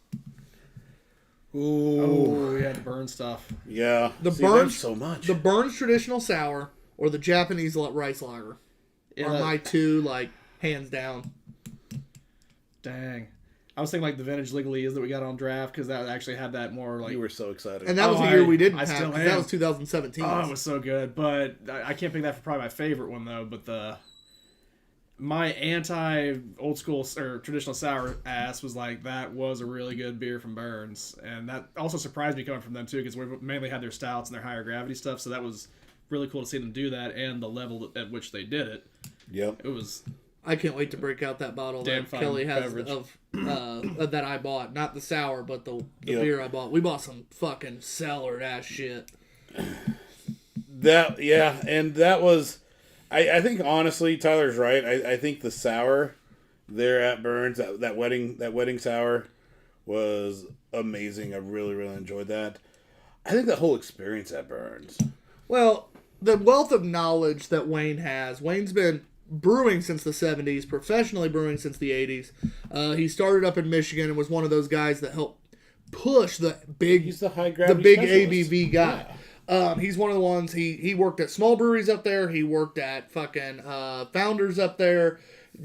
Ooh. Oh, we had to burn stuff. Yeah. The See, Burns there's so much. The Burns traditional sour or the Japanese rice lager are my 2 hands down. Dang. I was thinking the vintage legalese that we got on draft because that actually had that more you were so excited. And that was the year we didn't I have. still 'Cause am. that was 2017. Oh, it was so good. But I can't pick that for probably my favorite one though. But my anti old school or traditional sour ass was that was a really good beer from Burns, and that also surprised me coming from them too because we mainly had their stouts and their higher gravity stuff. So that was really cool to see them do that and the level at which they did it. Yep. It was. I can't wait to break out that bottle Damn that fine Kelly has beverage. of that I bought. Not the sour, but the Yep. beer I bought. We bought some fucking cellared ass shit. And that was, I think honestly, Tyler's right. I think the sour there at Burns, that wedding sour was amazing. I really, really enjoyed that. I think that whole experience at Burns. Well, the wealth of knowledge that Wayne has. Wayne's been brewing since the 70s, professionally brewing since the 80s. He started up in Michigan and was one of those guys that helped push the big, He's the high the gravity big specialist. ABV guy. He's one of the ones, he worked at small breweries up there. He worked at fucking Founders up there.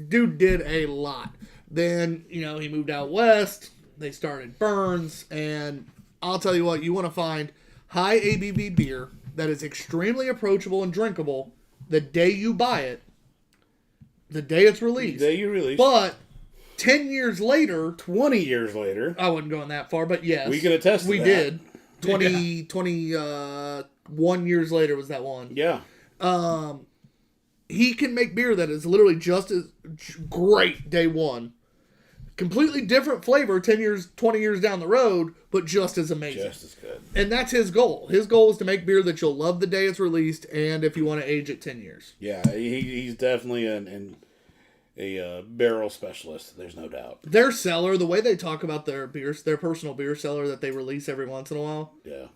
Dude did a lot. Then, he moved out west. They started Burns. And I'll tell you what, you want to find high ABV beer that is extremely approachable and drinkable the day you buy it, the day it's released. The day you release. But 10 years later, 20 years later, I wasn't going that far, but yes. we can attest to we that. did. 21 years later was that one. Yeah. He can make beer that is literally just as great day one. Completely different flavor 10 years, 20 years down the road, but just as amazing. Just as good. And that's his goal. His goal is to make beer that you'll love the day it's released and if you want to age it 10 years. Yeah, he's definitely a barrel specialist. There's no doubt. Their cellar, the way they talk about their beers, their personal beer cellar that they release every once in a while, Yeah.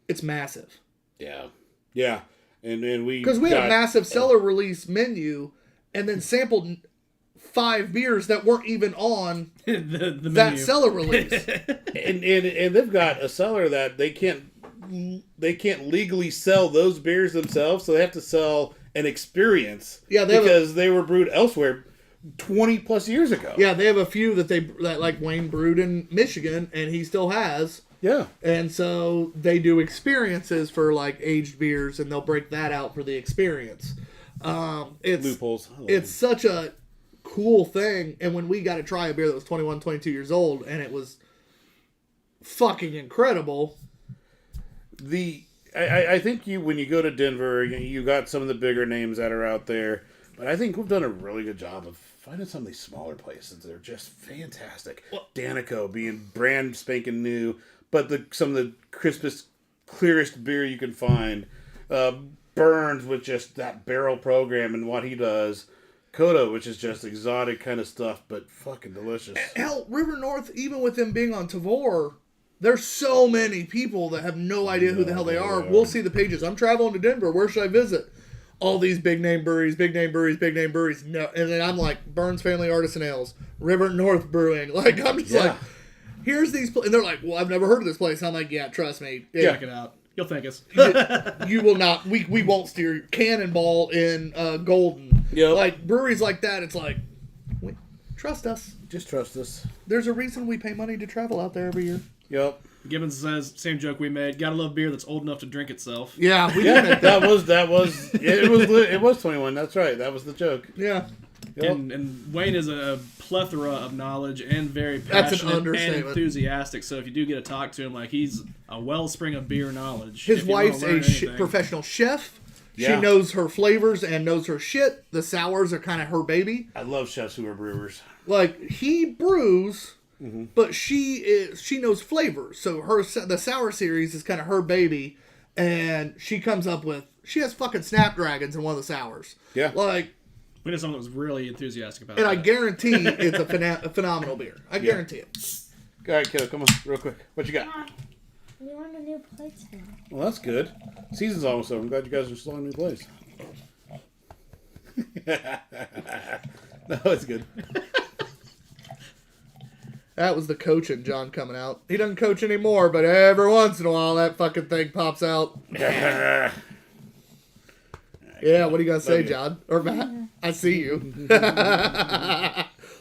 it's massive. Yeah. Yeah. And we... Because we had a massive cellar release menu and then sampled 5 beers that weren't even on the that menu. cellar release. And they've got a cellar that they can't legally sell those beers themselves, so they have to sell an experience. Yeah, because they were brewed elsewhere 20 plus years ago. Yeah, they have a few that like Wayne brewed in Michigan, and he still has. Yeah. And so they do experiences for like aged beers, and they'll break that out for the experience. It's Loopholes. It's such a cool thing. And when we got to try a beer that was 21, 22 years old, and it was fucking incredible. I think when you go to Denver, you got some of the bigger names that are out there. But I think we've done a really good job of finding some of these smaller places that are just fantastic. Danico being brand spanking new, but some of the crispest, clearest beer you can find. Burns with just that barrel program and what he does. Coda, which is just exotic kind of stuff, but fucking delicious. Hell, River North, even with them being on Tavor, there's so many people that have no idea who the hell they are. We'll see the pages. I'm traveling to Denver. Where should I visit? All these big name breweries, big name breweries, big name breweries. No, and then I'm like, Burns Family Artisan Ales, River North Brewing. Like, I'm just like, here's these, and they're like, well, I've never heard of this place. I'm like, yeah, trust me. Check it out. You'll thank us. You will not. We won't steer Cannonball in Golden. Yep. Like breweries like that. It's like, trust us. Just trust us. There's a reason we pay money to travel out there every year. Yep. Gibbons says, same joke we made. Gotta love beer that's old enough to drink itself. Yeah, we did make that. It was 21. That's right. That was the joke. Yeah. Yep. And Wayne is a plethora of knowledge and very That's an passionate and understatement. enthusiastic. So if you do get to talk to him, like he's a wellspring of beer knowledge. His if you wanna wife's learn a anything. professional chef. Yeah. She knows her flavors and knows her shit. The sours are kind of her baby. I love chefs who are brewers. Like he brews, but she knows flavors. So the sour series is kind of her baby, and she comes up with she has fucking snapdragons in one of the sours. Yeah. Like. We need someone that was really enthusiastic about And that. I guarantee it's a phenomenal beer. I guarantee it. All right, kiddo, come on, real quick. What you got? We want a new place now. Well, that's good. Season's almost over. I'm glad you guys are still in a new place. No, it's good. That was the coaching John coming out. He doesn't coach anymore, but every once in a while that fucking thing pops out. Yeah, what are you going to say, you. John? Or Matt? I see you.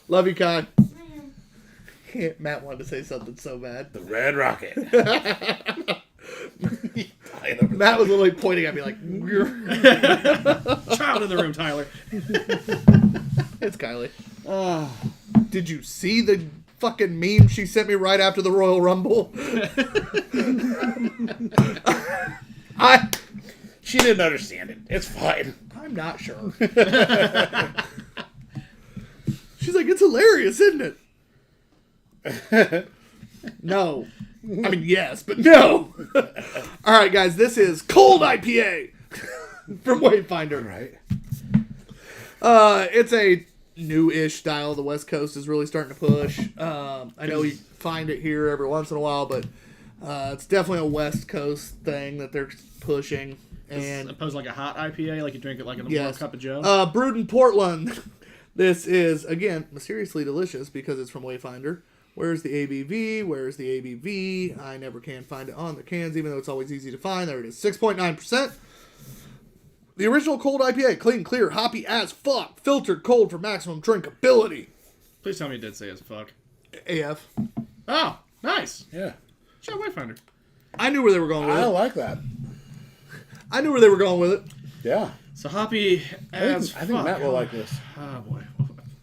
Love you, Kai. Matt wanted to say something so bad. The Red Rocket. Matt was literally pointing at me like, Child in the room, Tyler. it's Kylie. Did you see the fucking meme she sent me right after the Royal Rumble? She didn't understand it. It's fine. I'm not sure. She's like, it's hilarious, isn't it? No. I mean, yes, but no. All right, guys, this is Cold IPA from Wayfinder. Right. It's a new-ish style the West Coast is really starting to push. I know you find it here every once in a while, but it's definitely a West Coast thing that they're pushing. As opposed to like a hot IPA, like you drink it like in a warm cup of Joe. Brewed in Portland. This is, again, mysteriously delicious because it's from Wayfinder. Where's the ABV? Where's the ABV? I never can find it on the cans, even though it's always easy to find. There it is, 6.9%. The original cold IPA, clean, clear, hoppy as fuck, filtered cold for maximum drinkability. Please tell me you did say as fuck. AF. Oh, nice. Yeah. Shout Wayfinder. I knew where they were going with I it. like that. I knew where they were going with it. Yeah. So hoppy as I think Matt will like this. Oh boy.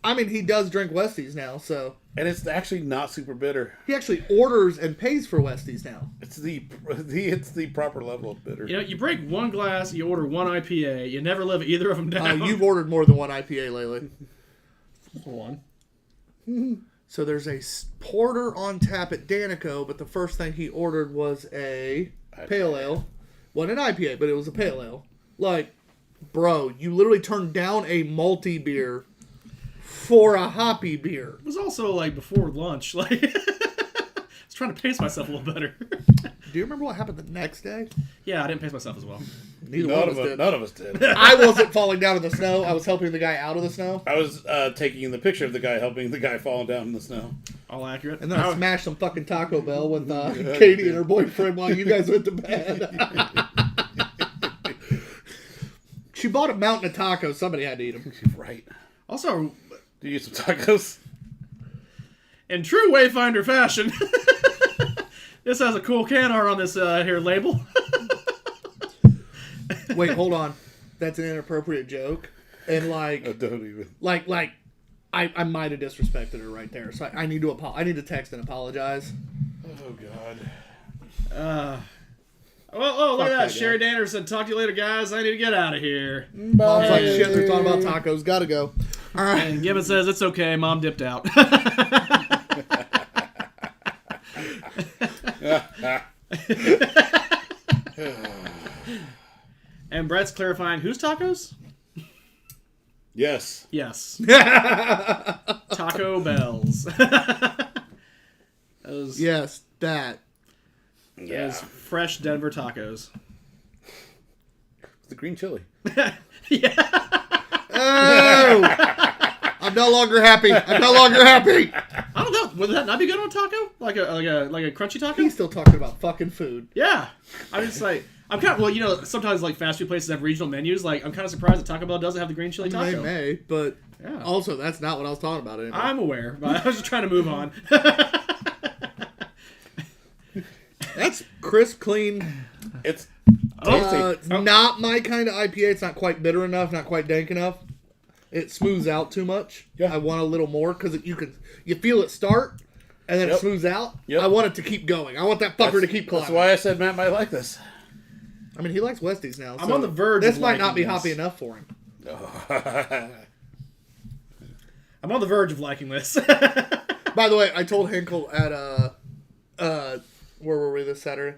I mean, he does drink Westies now, so And it's actually not super bitter. he actually orders and pays for Westies now. It's the proper level of bitter. You know, you break one glass, you order one IPA, you never live either of them down. You've ordered more than one IPA lately. one. So there's a porter on tap at Danico, but the first thing he ordered was a pale ale. Wasn't an IPA, but it was a pale ale. Like, bro, you literally turned down a malty beer for a hoppy beer. It was also like before lunch. Like, I was trying to pace myself a little better. Do you remember what happened the next day? Yeah, I didn't pace myself as well. Neither one of us did. None of us did. I wasn't falling down in the snow. I was helping the guy out of the snow. I was taking the picture of the guy helping the guy falling down in the snow. All accurate. And then I smashed some fucking Taco Bell with Katie and her boyfriend while you guys went to bed. She bought a mountain of tacos. Somebody had to eat them. Right. Also, Do you eat some tacos? in true Wayfinder fashion, this has a cool can art on this here label. Wait, hold on. That's an inappropriate joke. And like, Don't even. I might have disrespected her right there. So I need to I need to text and apologize. Oh God. Oh, look at Fuck that. that Sherry guy. Danner said, talk to you later, guys. I need to get out of here. Mom's like, shit, they're talking about tacos. Gotta go. All right. And Gibbon says, it's okay. Mom dipped out. And Brett's clarifying, whose tacos? Yes. Yes. Taco Bells. Those, Yes, that. those fresh Denver tacos. The green chili. Oh! I'm no longer happy. I'm no longer happy. I don't know. Would that not be good on a taco? Like a crunchy taco? He's still talking about fucking food. Yeah. I'm just like, I'm kind of, well, you know, sometimes like fast food places have regional menus. Like, I'm kind of surprised that Taco Bell doesn't have the green chili They taco. may, but Yeah. also that's not what I was talking about anymore. I'm aware, but I was just trying to move on. That's crisp, clean. It's tasty. It's not my kind of IPA. It's not quite bitter enough, not quite dank enough. It smooths out too much. Yeah. I want a little more because you feel it start and then it Yep. smooths out. Yep. I want it to keep going. I want that fucker to keep climbing. That's why I said Matt might like this. I mean, he likes Westies now. I'm so on the verge This of might not be liking this. hoppy enough for him. I'm on the verge of liking this. By the way, I told Hinkle at where were we this Saturday?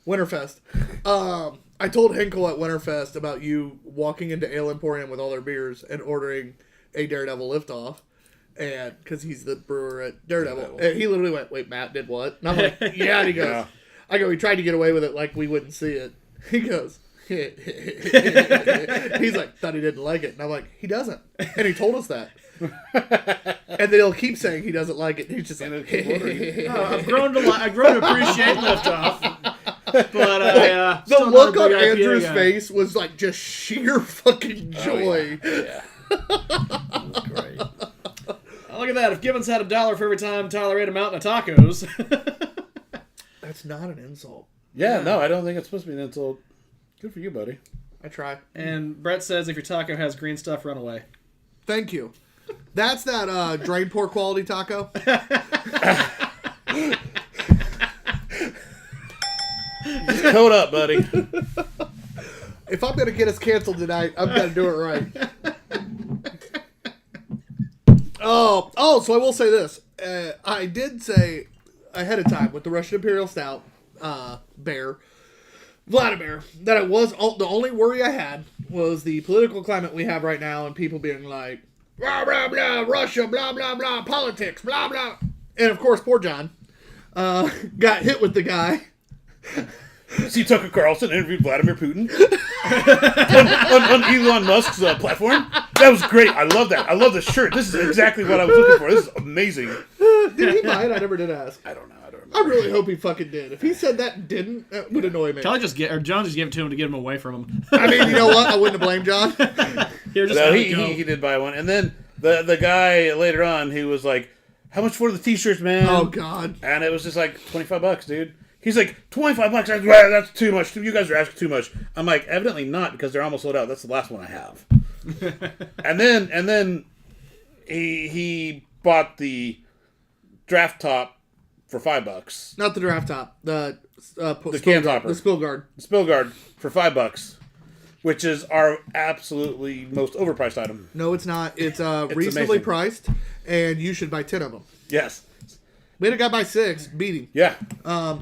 Winterfest. I told Hinkle at Winterfest about you walking into Ale Emporium with all their beers and ordering a Daredevil liftoff, and because he's the brewer at Daredevil, and he literally went, "Wait, Matt did what?" And I'm like, "Yeah." And he goes, Yeah. "I go, he tried to get away with it like we wouldn't see it." He goes. He's like, thought he didn't like it. And I'm like, he doesn't. And he told us that. And then he'll keep saying he doesn't like it. And he's just like, I've grown to appreciate liftoff, but I the still look not on a big IPA Andrew's guy. face was like just sheer fucking joy. Yeah. That's great. Oh, look at that. If Gibbons had $1 for every time Tyler ate a mountain of tacos. That's not an insult. Yeah, no, I don't think it's supposed to be an insult. Good for you, buddy. I try. And Brett says if your taco has green stuff, run away. Thank you. That's that drain pour quality taco. Code up, buddy. If I'm gonna get us canceled tonight, I'm gonna do it right. So I will say this. I did say ahead of time with the Russian Imperial Stout, Vladimir, that it was the only worry I had was the political climate we have right now and people being like, blah, blah, blah, Russia, blah, blah, blah, politics, blah, blah. And of course, poor John got hit with the guy. See Tucker Carlson interviewed Vladimir Putin on Elon Musk's platform. That was great. I love that. I love the shirt. This is exactly what I was looking for. This is amazing. Did he buy it? I never did ask. I don't know. I don't I remember. really hope he fucking did. If he said that and didn't, that would annoy me. John just gave it to him to get him away from him. I mean, you know what? I wouldn't have blamed John. Here, just No, have it he go. did buy one. And then the guy later on who was like, how much for the t-shirts, man? Oh, God. And it was just like $25, dude. He's like, $25? That's too much. You guys are asking too much. I'm like, evidently not, because they're almost sold out. That's the last one I have. and then he bought the draft top for $5. Not the draft top. The can topper. The spill guard. Spillguard for $5, which is our absolutely most overpriced item. No, it's not. It's reasonably amazing. priced, and you should buy 10 of them. Yes. We had a guy buy 6, beat him. Yeah.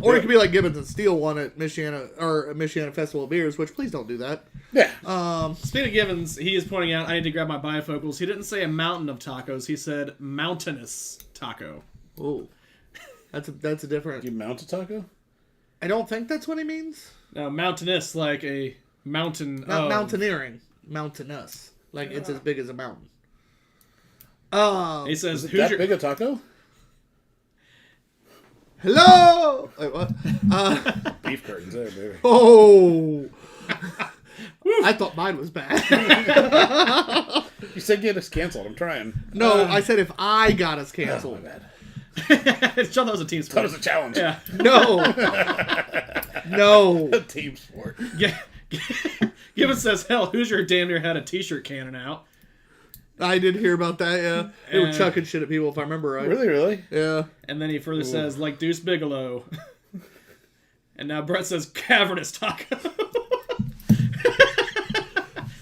Or you could be like Gibbons and steal one at Michiana Festival of Beers, which please don't do that. Yeah. Speaking of Givens, he is pointing out I need to grab my bifocals. He didn't say a mountain of tacos. He said mountainous taco. Oh, that's a different. You mount a taco? I don't think that's what he means. No, mountainous like a mountain. Not of... mountaineering, mountainous, like it's as big as a mountain. He says, Is it "Who's that your?" big a taco? Hello. Wait, what? Beef curtains there, baby. Oh. I thought mine was bad. You said get us canceled. I'm trying. No, I said if I got us Oh, canceled. my bad. John, that was a team That sport. was a challenge. Yeah. No. A team sport. Yeah. Givens says, "Hell, Hoosier damn near had a T-shirt cannon out." I did hear about that, yeah. They were Uh, chucking shit at people, if I remember right. Really? Yeah. And then he further says, "Like Deuce Bigelow." And now Brett says cavernous taco.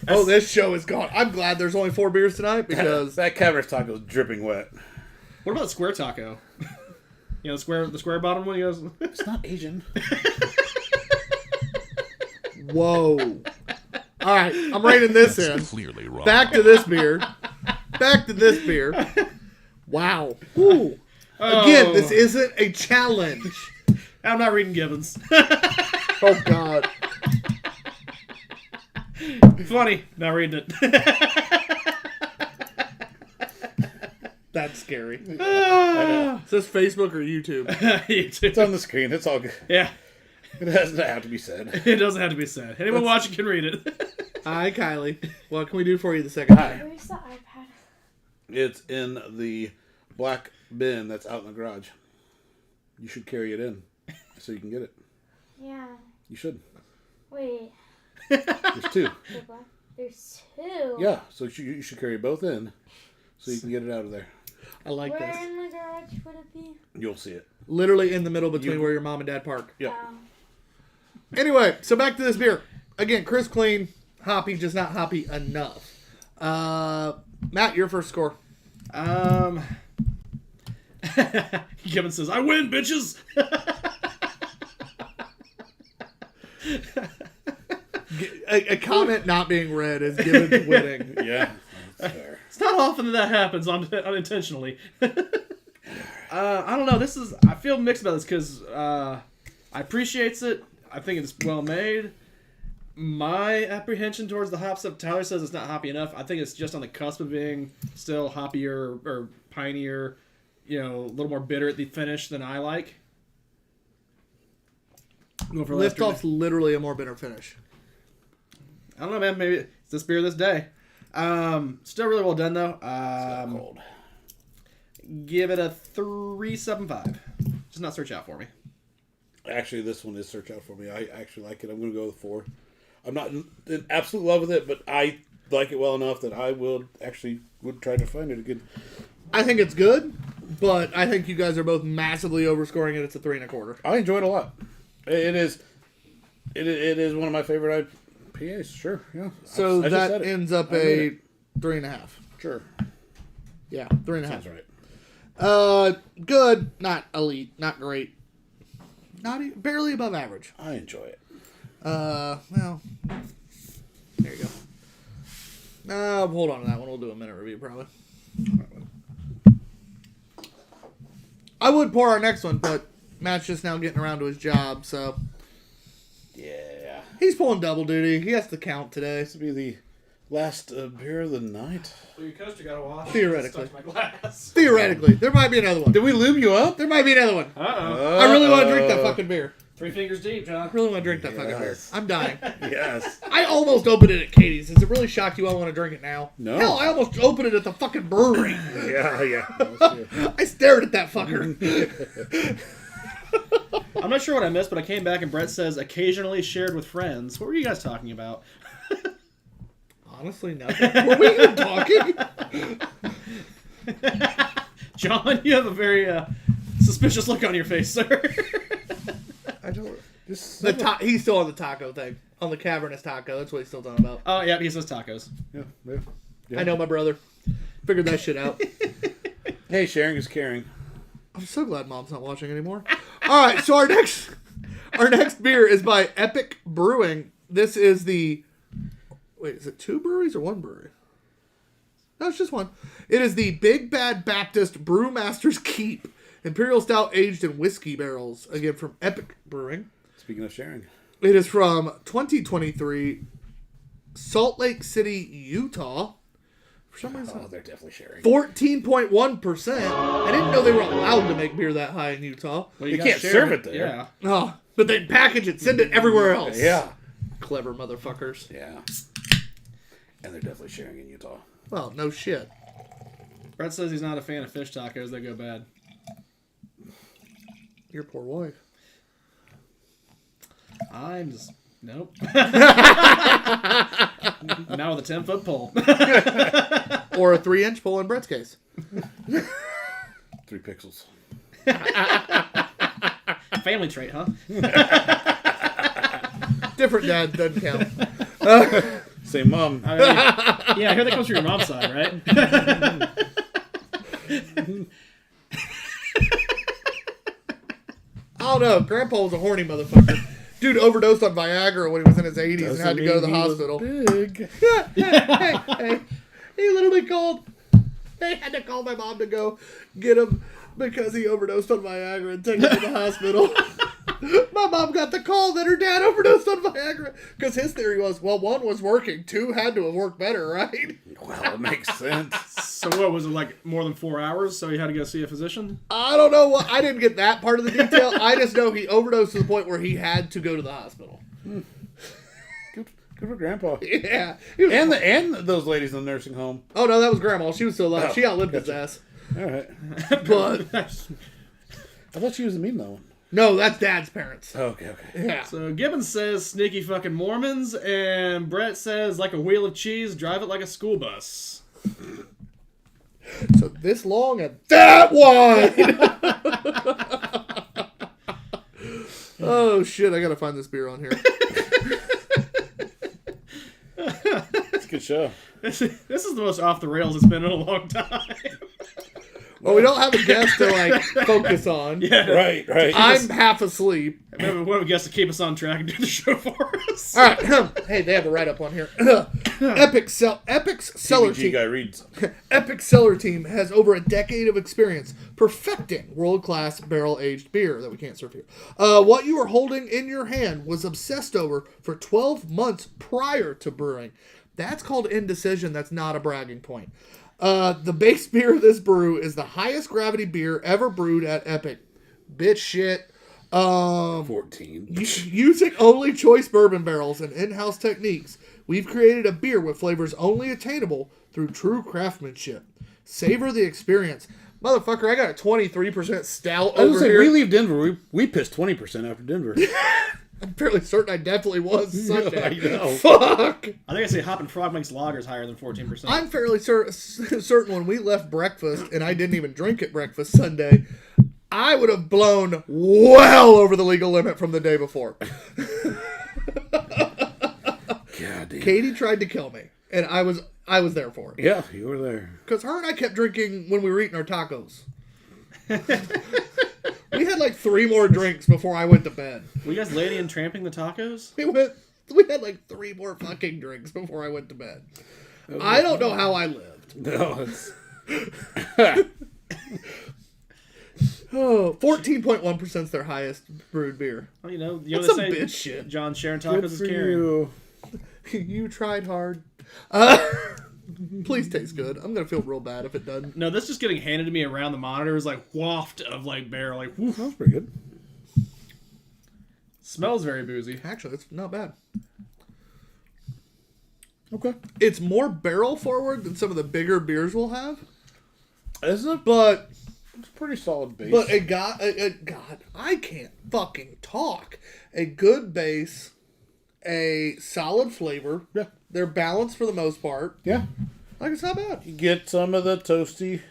Oh, this show is gone. I'm glad there's only 4 beers tonight because that cavernous taco is dripping wet. What about square taco? You know, the square bottom one. He goes. It's not Asian. whoa. All right, I'm rating this in. Clearly wrong. Back to this beer. Wow. Ooh. Again, this isn't a challenge. I'm not reading Gibbons. Oh God. Funny, not reading it. That's scary. Is this Facebook or YouTube? YouTube. It's on the screen. It's all good. Yeah, It doesn't have to be said. it doesn't have to be said. Anyone watching can read it. Hi, Kylie. What can we do for you the second time? Where's the iPad? It's in the black bin that's out in the garage. You should carry it in so you can get it. Yeah. You should. Wait. There's 2. The black. There's 2. Yeah, so you should carry both in so you can get it out of there. I like Where this. in the garage would it be? You'll see it. Literally in the middle between where your mom and dad park. Yeah. Anyway, so back to this beer. Again, crisp, clean, hoppy, just not hoppy enough. Matt, your first score. Gibbons says, "I win, bitches." A comment not being read is given winning. Yeah. That's fair. It's not often that happens unintentionally. I don't know. I feel mixed about this because I appreciate it. I think it's well made. My apprehension towards the hop stuff, Tyler says it's not hoppy enough. I think it's just on the cusp of being still hoppier or pineier, you know, a little more bitter at the finish than I like. Going for Liftoff's literally a more bitter finish. I don't know, man. Maybe it's this beer this day. Still really well done though. Cold. Give it a 3.75. Just not search out for me. Actually, this one is search out for me. I actually like it. I'm going to go with 4. I'm not in absolute love with it, but I like it well enough that I would try to find it again. I think it's good, but I think you guys are both massively overscoring it. It's a 3.25. I enjoy it a lot. It is one of my favorite IPAs. Sure, yeah. So I just that said it. ends up I mean a it. 3.5. Sure. Yeah, 3.5. Sounds right. Good, not elite, not great, barely above average. I enjoy it. Well, there you go. Hold on to that one. We'll do a minute review probably. I would pour our next one, but Matt's just now getting around to his job, so Yeah. he's pulling double duty. He has to count today. This will be the last beer of the night. Well, your coaster got a wash. Theoretically. Stuck to my glass. Theoretically, there might be another one. Did we lube you up? There might be another one. Uh-oh. I really want to drink that fucking beer. 3 fingers deep, John. I really want to drink that fucking beer. Yes. I'm dying. Yes. I almost opened it at Katie's. Does it really shock you I want to drink it now? No. Hell, I almost opened it at the fucking brewery. Yeah. I stared at that fucker. I'm not sure what I missed, but I came back and Brett says occasionally shared with friends. What were you guys talking about? Honestly, nothing. Were we even talking? John, you have a very suspicious look on your face, sir. I don't. Just He's still on the taco thing. On the cavernous taco. That's what he's still talking about. Oh, yeah, he says tacos. yeah. I know my brother. Figured that shit out. Hey, sharing is caring. I'm so glad Mom's not watching anymore. All right, so our next beer is by Epic Brewing. This is the... Wait, is it 2 breweries or 1 brewery? No, it's just 1. It is the Big Bad Baptist Brewmaster's Keep Imperial Stout aged in whiskey barrels. Again, from Epic Brewing. Speaking of sharing. It is from 2023 Salt Lake City, Utah. For some reason... Oh, they're definitely sharing. 14.1%. I didn't know they were allowed to make beer that high in Utah. Well, You gotta can't share serve it there. Yeah. Oh, but they package it, send it everywhere else. Yeah. Clever motherfuckers. Yeah. And they're definitely sharing in Utah. Well, no shit. Brett says he's not a fan of fish tacos. They go bad. Your poor wife. I'm just... Nope. Now with a 10-foot pole. Or a 3-inch pole in Brett's case. 3 pixels. family trait, huh? Different dad doesn't count. Same mom. I mean, yeah, I hear that comes from your mom's side, right? I don't know. Grandpa was a horny motherfucker. Dude overdosed on Viagra when he was in his 80s and had to go to the hospital. Big. hey. He literally called. They had to call my mom to go get him because he overdosed on Viagra and take him to the hospital. My mom got the call that her dad overdosed on Viagra because his theory was, well, 1 was working, 2 had to have worked better, right? Well, it makes sense. So what, was it like more than 4 hours, so you had to go see a physician? I don't know what. I didn't get that part of the detail. I just know he overdosed to the point where he had to go to the hospital. Good for Grandpa. Yeah. And those ladies in the nursing home. Oh, no, that was Grandma. She was still alive. Oh, She outlived his gotcha. ass. All right. But, I thought she was the mean one. no, that's Dad's parents. Oh, okay. Yeah. So Gibbons says sneaky fucking Mormons, and Brett says like a wheel of cheese, drive it like a school bus. So this long and that wide. Oh, shit. I got to find this beer on here. It's a good show. This is the most off the rails it's been in a long time. Well, we don't have a guest to, like, focus on. Yeah. Right. I'm half asleep. Maybe one of the guests to keep us on track and do the show for us. All right. Hey, they have the write-up on here. Epic's seller TBG team. guy reads. Epic Cellar Team has over a decade of experience perfecting world-class barrel-aged beer that we can't serve here. What you are holding in your hand was obsessed over for 12 months prior to brewing. That's called indecision. That's not a bragging point. The base beer of this brew is the highest gravity beer ever brewed at Epic. Bitch shit. 14. Using only choice bourbon barrels and in-house techniques, we've created a beer with flavors only attainable through true craftsmanship. Savor the experience. Motherfucker, I got a 23% stout I was over gonna say, here. we leave Denver. We pissed 20% after Denver. I'm fairly certain I definitely was Sunday. I know. Fuck! I think I say Hop and Frog makes lagers higher than 14%. I'm fairly certain when we left breakfast, and I didn't even drink at breakfast Sunday, I would have blown well over the legal limit from the day before. God damn. Katie tried to kill me, and I was there for it. Yeah, you were there. Because her and I kept drinking when we were eating our tacos. We had like 3 more drinks before I went to bed. Were you guys lady and tramping the tacos? We had like 3 more fucking drinks before I went to bed. I don't know how I lived. No, it's... Oh, 14.1% is their highest brewed beer. Well, you know That's they some say bitch shit. John sharing Good tacos is for caring. you. You tried hard. Please taste good. I'm gonna feel real bad if it doesn't. No, this just getting handed to me around the monitor is like waft of like barrel, like woof. That's pretty good. Smells very boozy. Actually, it's not bad. Okay. It's more barrel forward than some of the bigger beers we'll have, Is it? but It's a pretty solid base. But God, I can't fucking talk. A good base, a solid flavor. Yeah. They're balanced for the most part. Yeah. Like, it's not bad. You get some of the toasty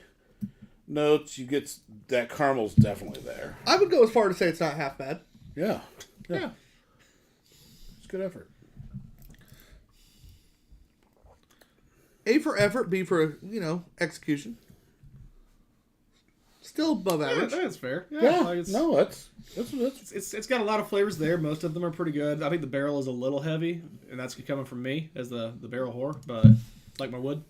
notes. You get that caramel's definitely there. I would go as far to say it's not half bad. Yeah. Yeah. It's good effort. A for effort, B for, execution. Still above Yeah, average. that's fair. Yeah. Like No, that's it's got a lot of flavors there. Most of them are pretty good. I think the barrel is a little heavy, and that's coming from me as the barrel whore, but like my wood.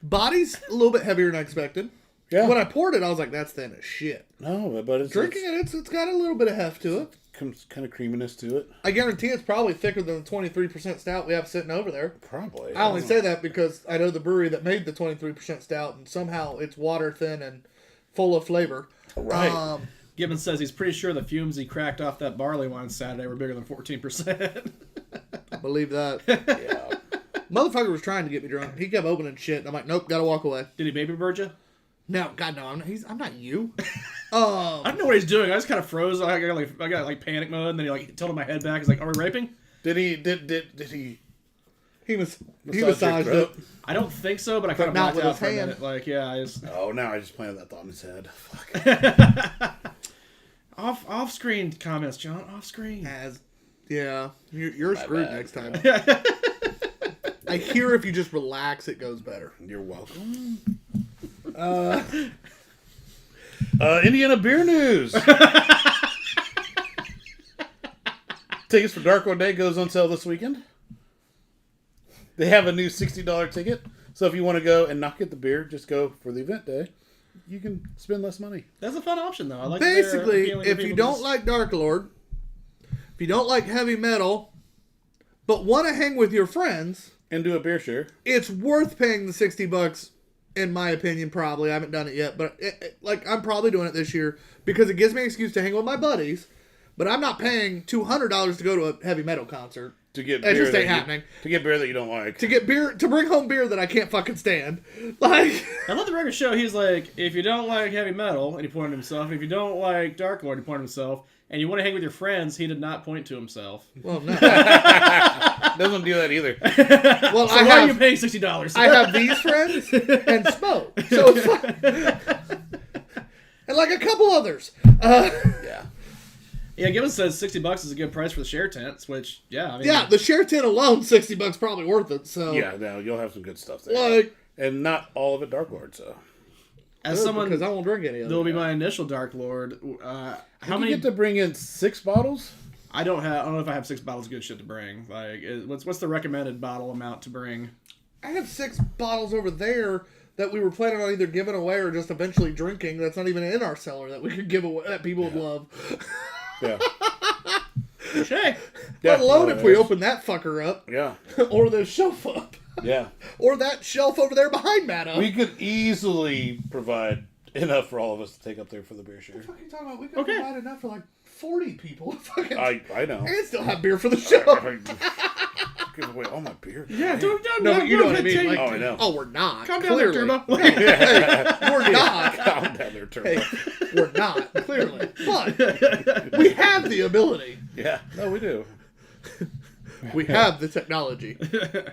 Body's a little bit heavier than I expected. yeah. When I poured it, I was like, that's thin as shit. No, but it's Drinking it's got a little bit of heft to it. comes kind of creaminess to it. I guarantee it's probably thicker than the 23% stout we have sitting over there. Probably. I only say that because I know the brewery that made the 23% stout, and somehow it's water thin and full of flavor. Right. Gibbons says he's pretty sure the fumes he cracked off that barley wine Saturday were bigger than 14%. I believe that. Yeah. Motherfucker was trying to get me drunk. He kept opening shit, and I'm like, nope, gotta walk away. Did he baby bird you? No, God, no, I'm not you. I don't know what he's doing. I just kind of froze. I got panic mode, and then he like tilted my head back. He's like, "Are we raping?" Did he he massage massaged your it. throat? I don't think so, but I kind of not blacked with out for his a hand. minute. Like, yeah, I just. Oh, now I just planted that thought in his head. Fuck. Off screen comments, John. Off screen. Yeah, you're screwed bad. next time. I hear if you just relax, it goes better. You're welcome. Indiana beer news. Tickets for Dark One Day goes on sale this weekend. They have a new $60 ticket. So if you want to go and not get the beer, just go for the event day. You can spend less money. That's a fun option, though. I like. Basically, their appealing to if you people don't just- like Dark Lord, if you don't like heavy metal, but want to hang with your friends, And do a beer share. it's worth paying the $60, in my opinion, probably. I haven't done it yet, but I'm probably doing it this year because it gives me an excuse to hang with my buddies, but I'm not paying $200 to go to a heavy metal concert. To get That beer just ain't that you- happening. To get beer that you don't like. To get beer, to bring home beer that I can't fucking stand. Like, I love the record show. He's like, if you don't like heavy metal, and he pointed to himself. If you don't like Dark Lord, he pointed to himself. And you want to hang with your friends, he did not point to himself. well, no. Doesn't do that either. Well, So why are you paying $60? I have these friends and Smoke. So it's like, and like a couple others. Yeah. Yeah, Gibbons says $60 is a good price for the share tents, which, yeah, I mean, Yeah, the share tent alone, $60 probably worth it. So Yeah, no, you'll have some good stuff there. like, And not all of it Dark Lord, so. as good, someone because I won't drink any of that will it. be my initial Dark Lord. How You many? get to bring in 6 bottles? I don't know if I have 6 bottles of good shit to bring. Like, what's the recommended bottle amount to bring? I have 6 bottles over there that we were planning on either giving away or just eventually drinking. That's not even in our cellar that we could give away that people would love. Yeah. Shay. Let alone no, if we there's- open that fucker up Yeah. or the shelf up Yeah. or that shelf over there behind Matt up. We could easily provide enough for all of us to take up there for the beer share. What are you talking about? We could Okay. provide enough for like 40 people. Fucking, I know. and still have beer for the show. Give away all my beer. Yeah, don't No, but you know what I mean. Like, Oh, I know. oh, we're not. Calm down there, Clearly. Turbo. We're not. Calm down there, Turbo. Hey, we're not, clearly. But we have the ability. Yeah. No, we do. We have the technology.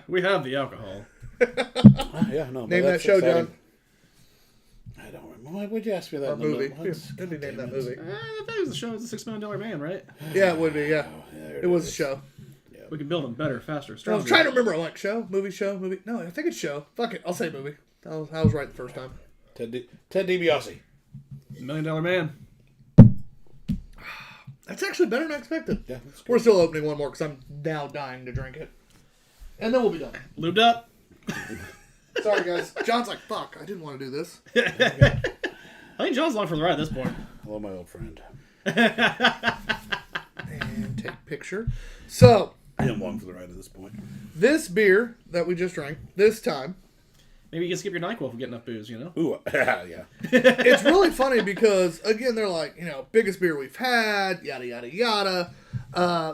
We have the alcohol. Yeah, no. but Name that that's show, exciting. John. I don't remember. Why would you ask me that? Or in the movie. middle? What's- Let me name that damn it. movie. I thought it was the show. It's a $6 million man, right? Yeah, it would be, yeah. Oh, there It was a is. show. We can build them better, faster, I stronger. was trying to remember, like, show? Movie? No, I think it's show. Fuck it, I'll say movie. I was right the first time. Ted DiBiase. $1 Million Man. That's actually better than I expected. Yeah, that's good. We're still opening one more because I'm now dying to drink it. And then we'll be done. Lubed up. Sorry, guys. John's like, fuck, I didn't want to do this. I think John's along for the ride at this point. Hello, my old friend. And take picture. So, I am along for the ride at this point. this beer that we just drank, this time, Maybe you can skip your NyQuil if we get enough booze, you know? Ooh, yeah. it's really funny because, again, they're like, biggest beer we've had, yada, yada, yada.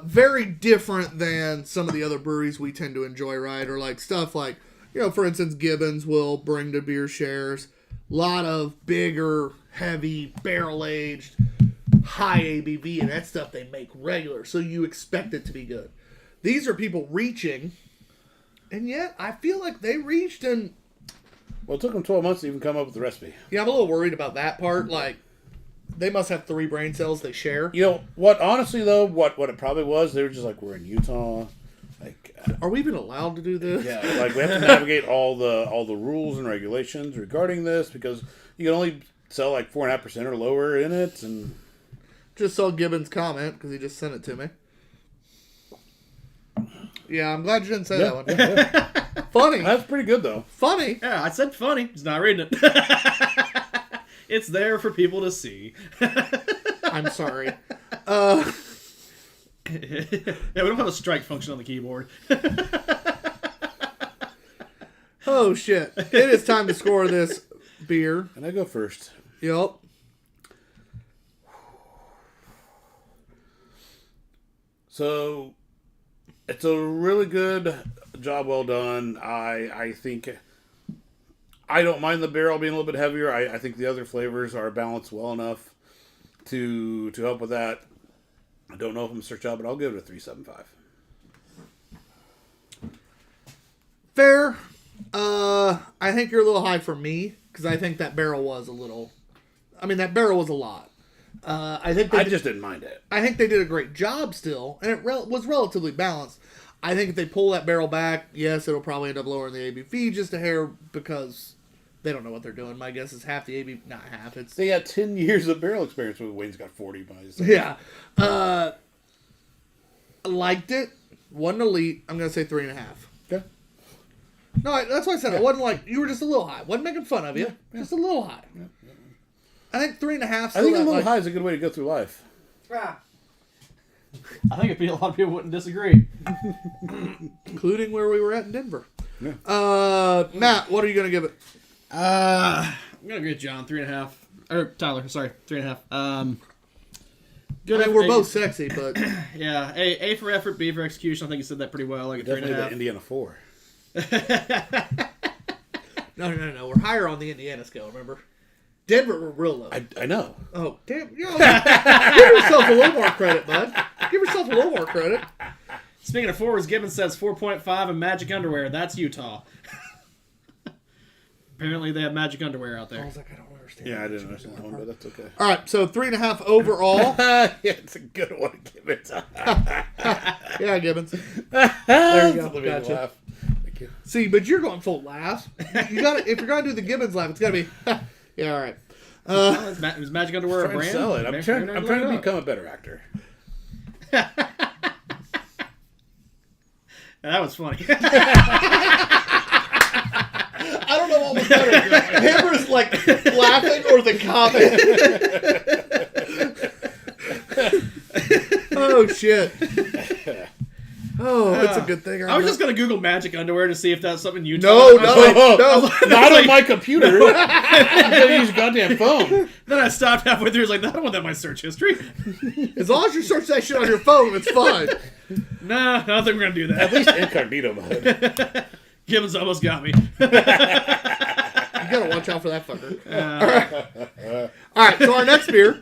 Very different than some of the other breweries we tend to enjoy, right? Or like stuff like, for instance, Gibbons will bring to beer shares. A lot of bigger, heavy, barrel-aged, high ABV, and that stuff they make regular, so you expect it to be good. These are people reaching, and yet I feel like they reached and... Well, it took them 12 months to even come up with the recipe. Yeah, I'm a little worried about that part. Like, they must have 3 brain cells they share. You know what? Honestly, though, what it probably was, they were just like, we're in Utah. Like, Are we even allowed to do this? yeah, like we have to navigate all the rules and regulations regarding this because you can only sell like 4.5% or lower in it, and Just saw Gibbons' comment because he just sent it to me. Yeah, I'm glad you didn't say that one. yeah. Funny. That's pretty good though. Funny. Yeah, I said funny. He's not reading it. It's there for people to see. I'm sorry. Yeah, we don't have a strike function on the keyboard. Oh, shit. It is time to score this beer. And I go first. Yep. So it's a really good job, well done. I think I don't mind the barrel being a little bit heavier. I think the other flavors are balanced well enough to help with that. I don't know if I'm gonna search out, but I'll give it a 3.75. Fair. I think you're a little high for me because I think that barrel was a little... that barrel was a lot. I think I just didn't mind it. I think they did a great job still, and it was relatively balanced. I think if they pull that barrel back, yes, it'll probably end up lowering the ABV just a hair because they don't know what they're doing. My guess is half the ABV, not half. It's They got 10 years of barrel experience. With Wayne's got 40 by his side. yeah. I liked it. Wasn't elite. I'm gonna say 3.5. Okay. No, that's why I said it wasn't like you were just a little high. Wasn't making fun of you. Just a little high. I think 3.5. I think a little high is a good way to go through life. I think a lot of people wouldn't disagree. Including where we were at in Denver. Yeah. Matt, what are you gonna give it? I'm gonna agree with John. 3.5. Or Tyler, sorry, 3.5. Good. I mean, we're both sexy, but Yeah, A for effort, B for execution. I think you said that pretty well. Like a Definitely the 3.5. Indiana 4. no. We're higher on the Indiana scale. Remember, Denver we're real low. I know. Oh damn! You know, give yourself a little more credit, bud. Give yourself a little more credit. Speaking of fours, Gibbons says 4.5 and magic underwear. That's Utah. Apparently, they have magic underwear out I there. was like, I don't understand. Yeah, I didn't understand that one, but that's okay. All right, so 3.5 overall. Yeah, it's a good one, Gibbons. Yeah, Gibbons. There you go. Gotcha. Laugh. Thank you. See, but you're going full laugh. You got to if you're gonna do the Gibbons laugh, it's gotta be. Yeah, all right. Is magic underwear a Trying to brand? sell it. I'm trying to look it up. become a better actor. That was funny. I don't know what was better. Hammer's like laughing or the comment. Oh shit. Oh, that's a good thing. I was just gonna Google magic underwear to see if that's something you. No, Not on my computer. You gotta use your goddamn phone. Then I stopped halfway through. I was like, I don't want that in my search history. As long as you search that shit on your phone, it's fine. Nah, I don't think we're gonna do At that. least incognito mode. Gibbons almost got me. You gotta watch out for that fucker. All right. So our next beer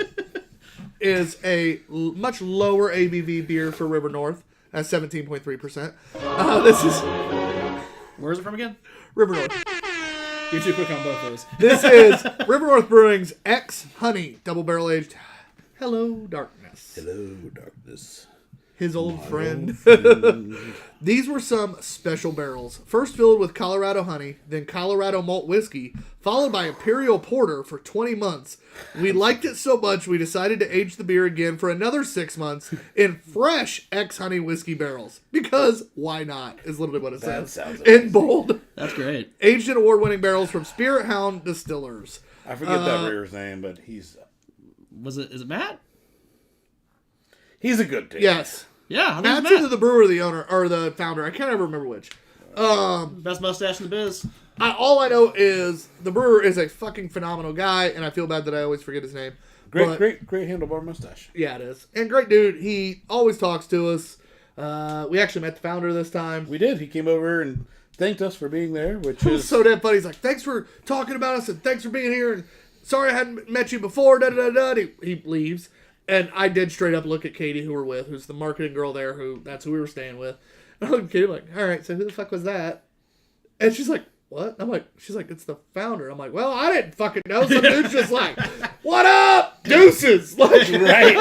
is a much lower ABV beer for River North at 17.3%. This is Where's it from again? River North. You're too quick on both those. This is River North Brewing's X Honey Double Barrel Aged Hello Darkness. Hello, darkness. His old friend. These were some special barrels. First filled with Colorado honey, then Colorado malt whiskey, followed by Imperial Porter for 20 months. We liked it so much we decided to age the beer again for another 6 months in fresh ex-honey whiskey barrels. Because why not, is literally what it That says. sounds In amazing. bold. That's great. Aged in award-winning barrels from Spirit Hound Distillers. I forget that brewer's name, but he's Is it Matt? a good dude. Yes. Yeah, I think Matt's it's Matt. either the brewer or the owner, or the founder. I can't ever remember which. Best mustache in the biz. All I know is the brewer is a fucking phenomenal guy, and I feel bad that I always forget his name. But, Great handlebar mustache. Yeah, it is. And great dude. He always talks to us. We actually met the founder this time. We did. He came over and thanked us for being there, which It was is so damn funny. He's like, thanks for talking about us, and thanks for being here, and sorry I hadn't met you before, da-da-da-da. He leaves. And I did straight up look at Katie, who we're with, who's the marketing girl there, that's who we were staying with. And I looked at Katie like, all right, so who the fuck was that? And she's like, what? I'm like, she's like, it's the founder. I'm like, well, I didn't fucking know. Some dude's just like, what up? Deuces. Like, right.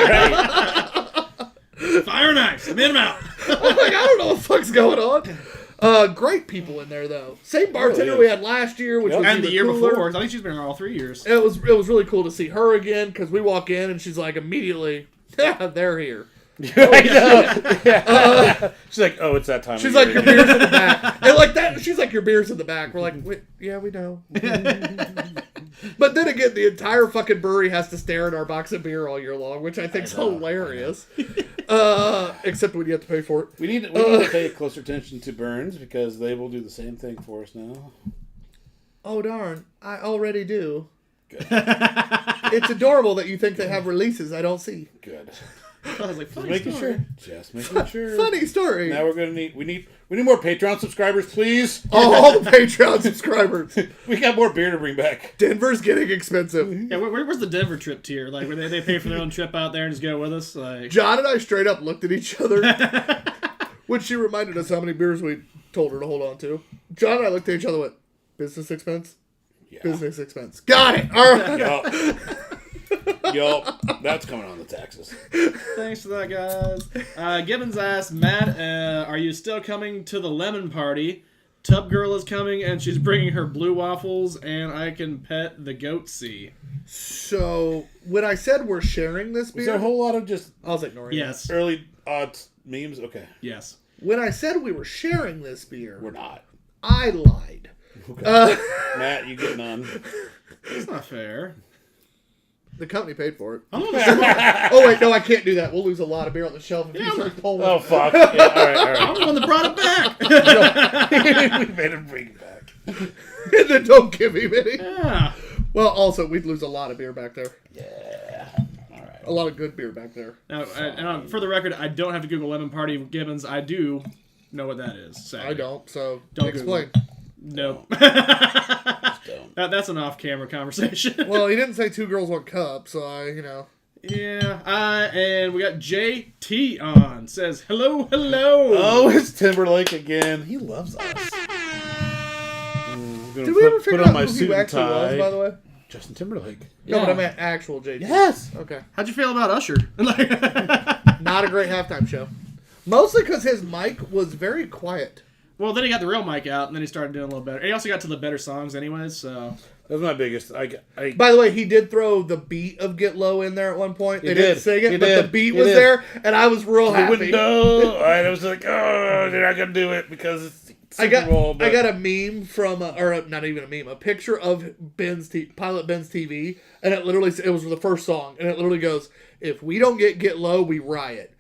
Fire and ice. I'm in and out. I'm like, I don't know what the fuck's going on. Great people in there, though. Same bartender Really we is. had last year, which was And the even year cooler. before. I think she's been here all 3 years. It was really cool to see her again, because we walk in and she's like, immediately, yeah, they're here. I know. Yeah. She's like, oh, it's that time. She's of like, year your again." beer's in the back. And like that, she's like, your beer's in the back. We're like, wait, yeah, we know. But then again, the entire fucking brewery has to stare at our box of beer all year long, which I think's hilarious. Except when you have to pay for it. We need to pay closer attention to Burns because they will do the same thing for us now. Oh, darn. I already do. Good. It's adorable that you think they have releases I don't see. Good. I was like, funny Making story. sure. Just making sure. Funny story. Now we're gonna need. We need more Patreon subscribers, please. All the Patreon subscribers. We got more beer to bring back. Denver's getting expensive. Yeah, where's the Denver trip tier? Like, where they pay for their own trip out there and just go with us? Like, John and I straight up looked at each other, when she reminded us how many beers we told her to hold on to. John and I looked at each other and went, business expense? Yeah. Business expense. Got it. All right. Yeah. Yup, that's coming on the taxes. Thanks for that, guys. Gibbons asked, Matt, are you still coming to the lemon party? Tub Girl is coming, and she's bringing her blue waffles, and I can pet the goatsy. So, when I said we're sharing this Was beer, there a whole lot of just I was ignoring it. Yes. early odds memes? Okay. Yes. When I said we were sharing this beer, We're not. I lied. Okay. Matt, you get none. That's not fair. The company paid for it. I'm on the Oh, wait, no, I can't do that. We'll lose a lot of beer on the shelf if you start pulling. Oh, fuck. Yeah, all right, all I'm right. the one that brought it back. We made him bring it back. And then don't give me any. Yeah. Well, also, we'd lose a lot of beer back there. Yeah. All right. A lot of good beer back there. Now, for the record, I don't have to Google Lemon Party Gibbons. I do know what that is. Sadly. I don't, so Don't explain. Nope. Don't. That's an off-camera conversation. Well, he didn't say 2 girls, 1 cup, so Yeah. And we got JT on. Says, hello. Oh, it's Timberlake again. He loves us. Did we ever figure on out my who suit he and actually tie. was, by the way? Justin Timberlake. No, but I Yeah. meant actual JT. Yes. Okay. How'd you feel about Usher? Not a great halftime show. Mostly because his mic was very quiet. Well, then he got the real mic out, and then he started doing a little better. And he also got to the better songs anyways, so... That was my biggest. By the way, he did throw the beat of Get Low in there at one point. They didn't did. sing it, He but did. the beat He was did. there, and I was real the happy. window. And I was like, oh, they're not gonna do it because it's Super Bowl. But I got a meme from, not even a meme, a picture of Pilot Ben's TV, and it literally, it was the first song, and it literally goes, if we don't Get Low, we riot.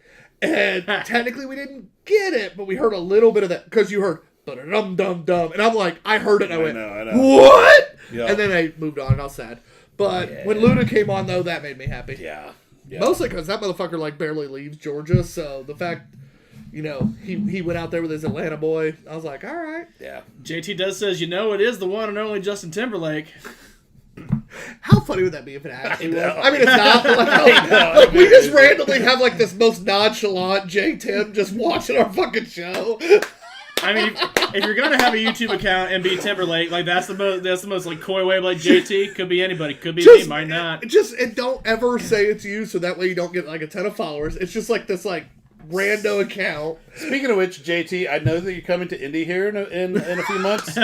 And technically we didn't get it, but we heard a little bit of that, because you heard, dum-dum-dum, and I'm like, I heard it, and I went, know. what? Yeah. And then I moved on, and I was sad. But when Luda came on, though, that made me happy. Yeah. Mostly because that motherfucker, like, barely leaves Georgia, so the fact... he went out there with his Atlanta boy. I was like, all right. Yeah. JT does says, it is the one and only Justin Timberlake. How funny would that be if it actually was? know. I mean, it's not. But like we just randomly have like this most nonchalant J. Tim just watching our fucking show. I mean, if you're gonna have a YouTube account and be Timberlake, like that's the most like coy way of like JT. Could be anybody. Could be me. Might not. And don't ever say it's you, so that way you don't get like a ton of followers. It's just like this like rando account. Speaking of which, JT, I know that you're coming to Indy here in a few months.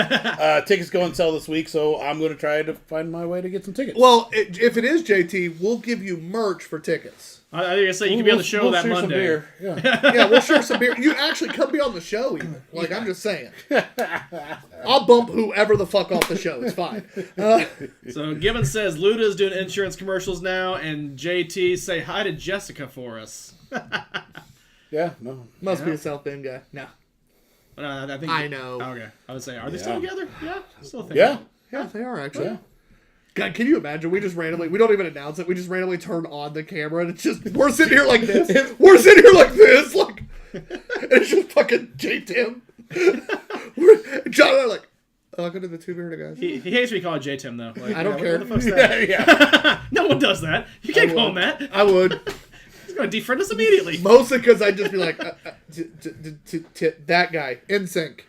Tickets go on sale this week, so I'm going to try to find my way to get some tickets. Well, if it is JT, we'll give you merch for tickets. I think I say you can be on the show that share some Monday. beer. Yeah. Yeah, we'll share some beer. You actually come be on the show, even. Like, I'm just saying. I'll bump whoever the fuck off the show. It's fine. So Gibbons says Luda's doing insurance commercials now, and JT say hi to Jessica for us. Yeah, no. Must be a South Bend guy. No. I think I know. Okay, I would say, are they still Yeah. together? Yeah, still think. Yeah. Yeah, they are actually. Yeah. God, can you imagine? We don't even announce it. We just randomly turn on the camera and it's just, we're sitting here like this. We're sitting here like this. Like, and it's just fucking J-Tim. John and I are like, welcome to the Two Beerded Guys. He hates me calling J Tim though. Like, I don't care. What the fuck's that? Yeah. No one does that. You can't call him that. I would. He's gonna defriend us immediately. Mostly because I'd just be like, that guy, in sync.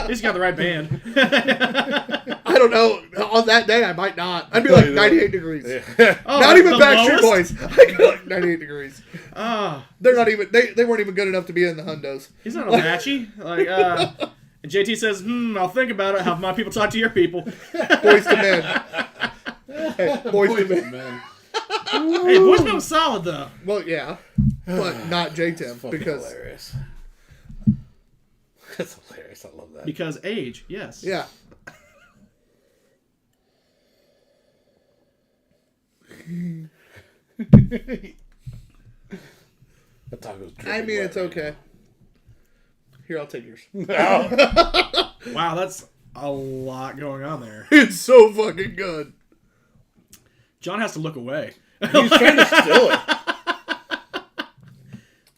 He's got the right band. I don't know. On that day, I might not. I'd be like 98 degrees. Oh, Not even the Backstreet lowest? Boys. I'd go like 98 degrees. Ah, They're not even. They weren't even good enough to be in the hundos. he's not a matchy. Like, and JT says, I'll think about it. Have my people talk to your people. Boys to men. Hey, boys to men. Man. Hey, Boys to Men was solid though. Well, yeah, but not J-Tim Fucking because hilarious. That's hilarious. I love that. Because age, yes. yeah. That taco's I dripping mean, wet it's right okay. Here, I'll take yours. now. Wow, that's a lot going on there. It's so fucking good. John has to look away. He's trying to steal it.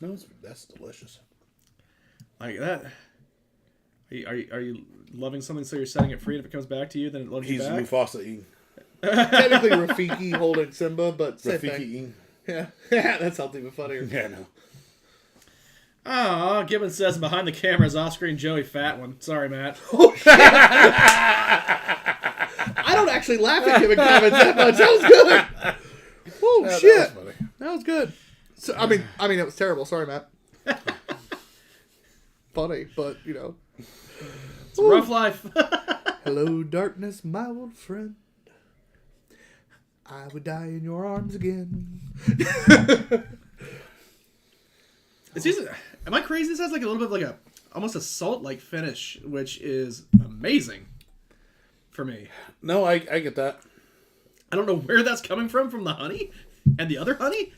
No, that's delicious. Like that. Are you loving something so you're setting it free and if it comes back to you, then it loves you He's back? Mufasa eating. Technically, Rafiki holding Simba, but same Rafiki thing. eating. Yeah, that sounds even funnier. Yeah, no. Oh, Gibbons says behind the camera is off-screen Joey Fat One. Sorry, Matt. I don't actually laughing giving comments that much. That was good. Oh Yeah, shit, that was funny. that was good. So I mean, it was terrible. Sorry, Matt. Funny, but you know. It's a rough life. Hello, darkness, my old friend. I would die in your arms again. It's easy. Am I crazy? This has like a little bit of like almost a salt-like finish, which is amazing for me. No, I get that. I don't know where that's coming from the honey and the other honey.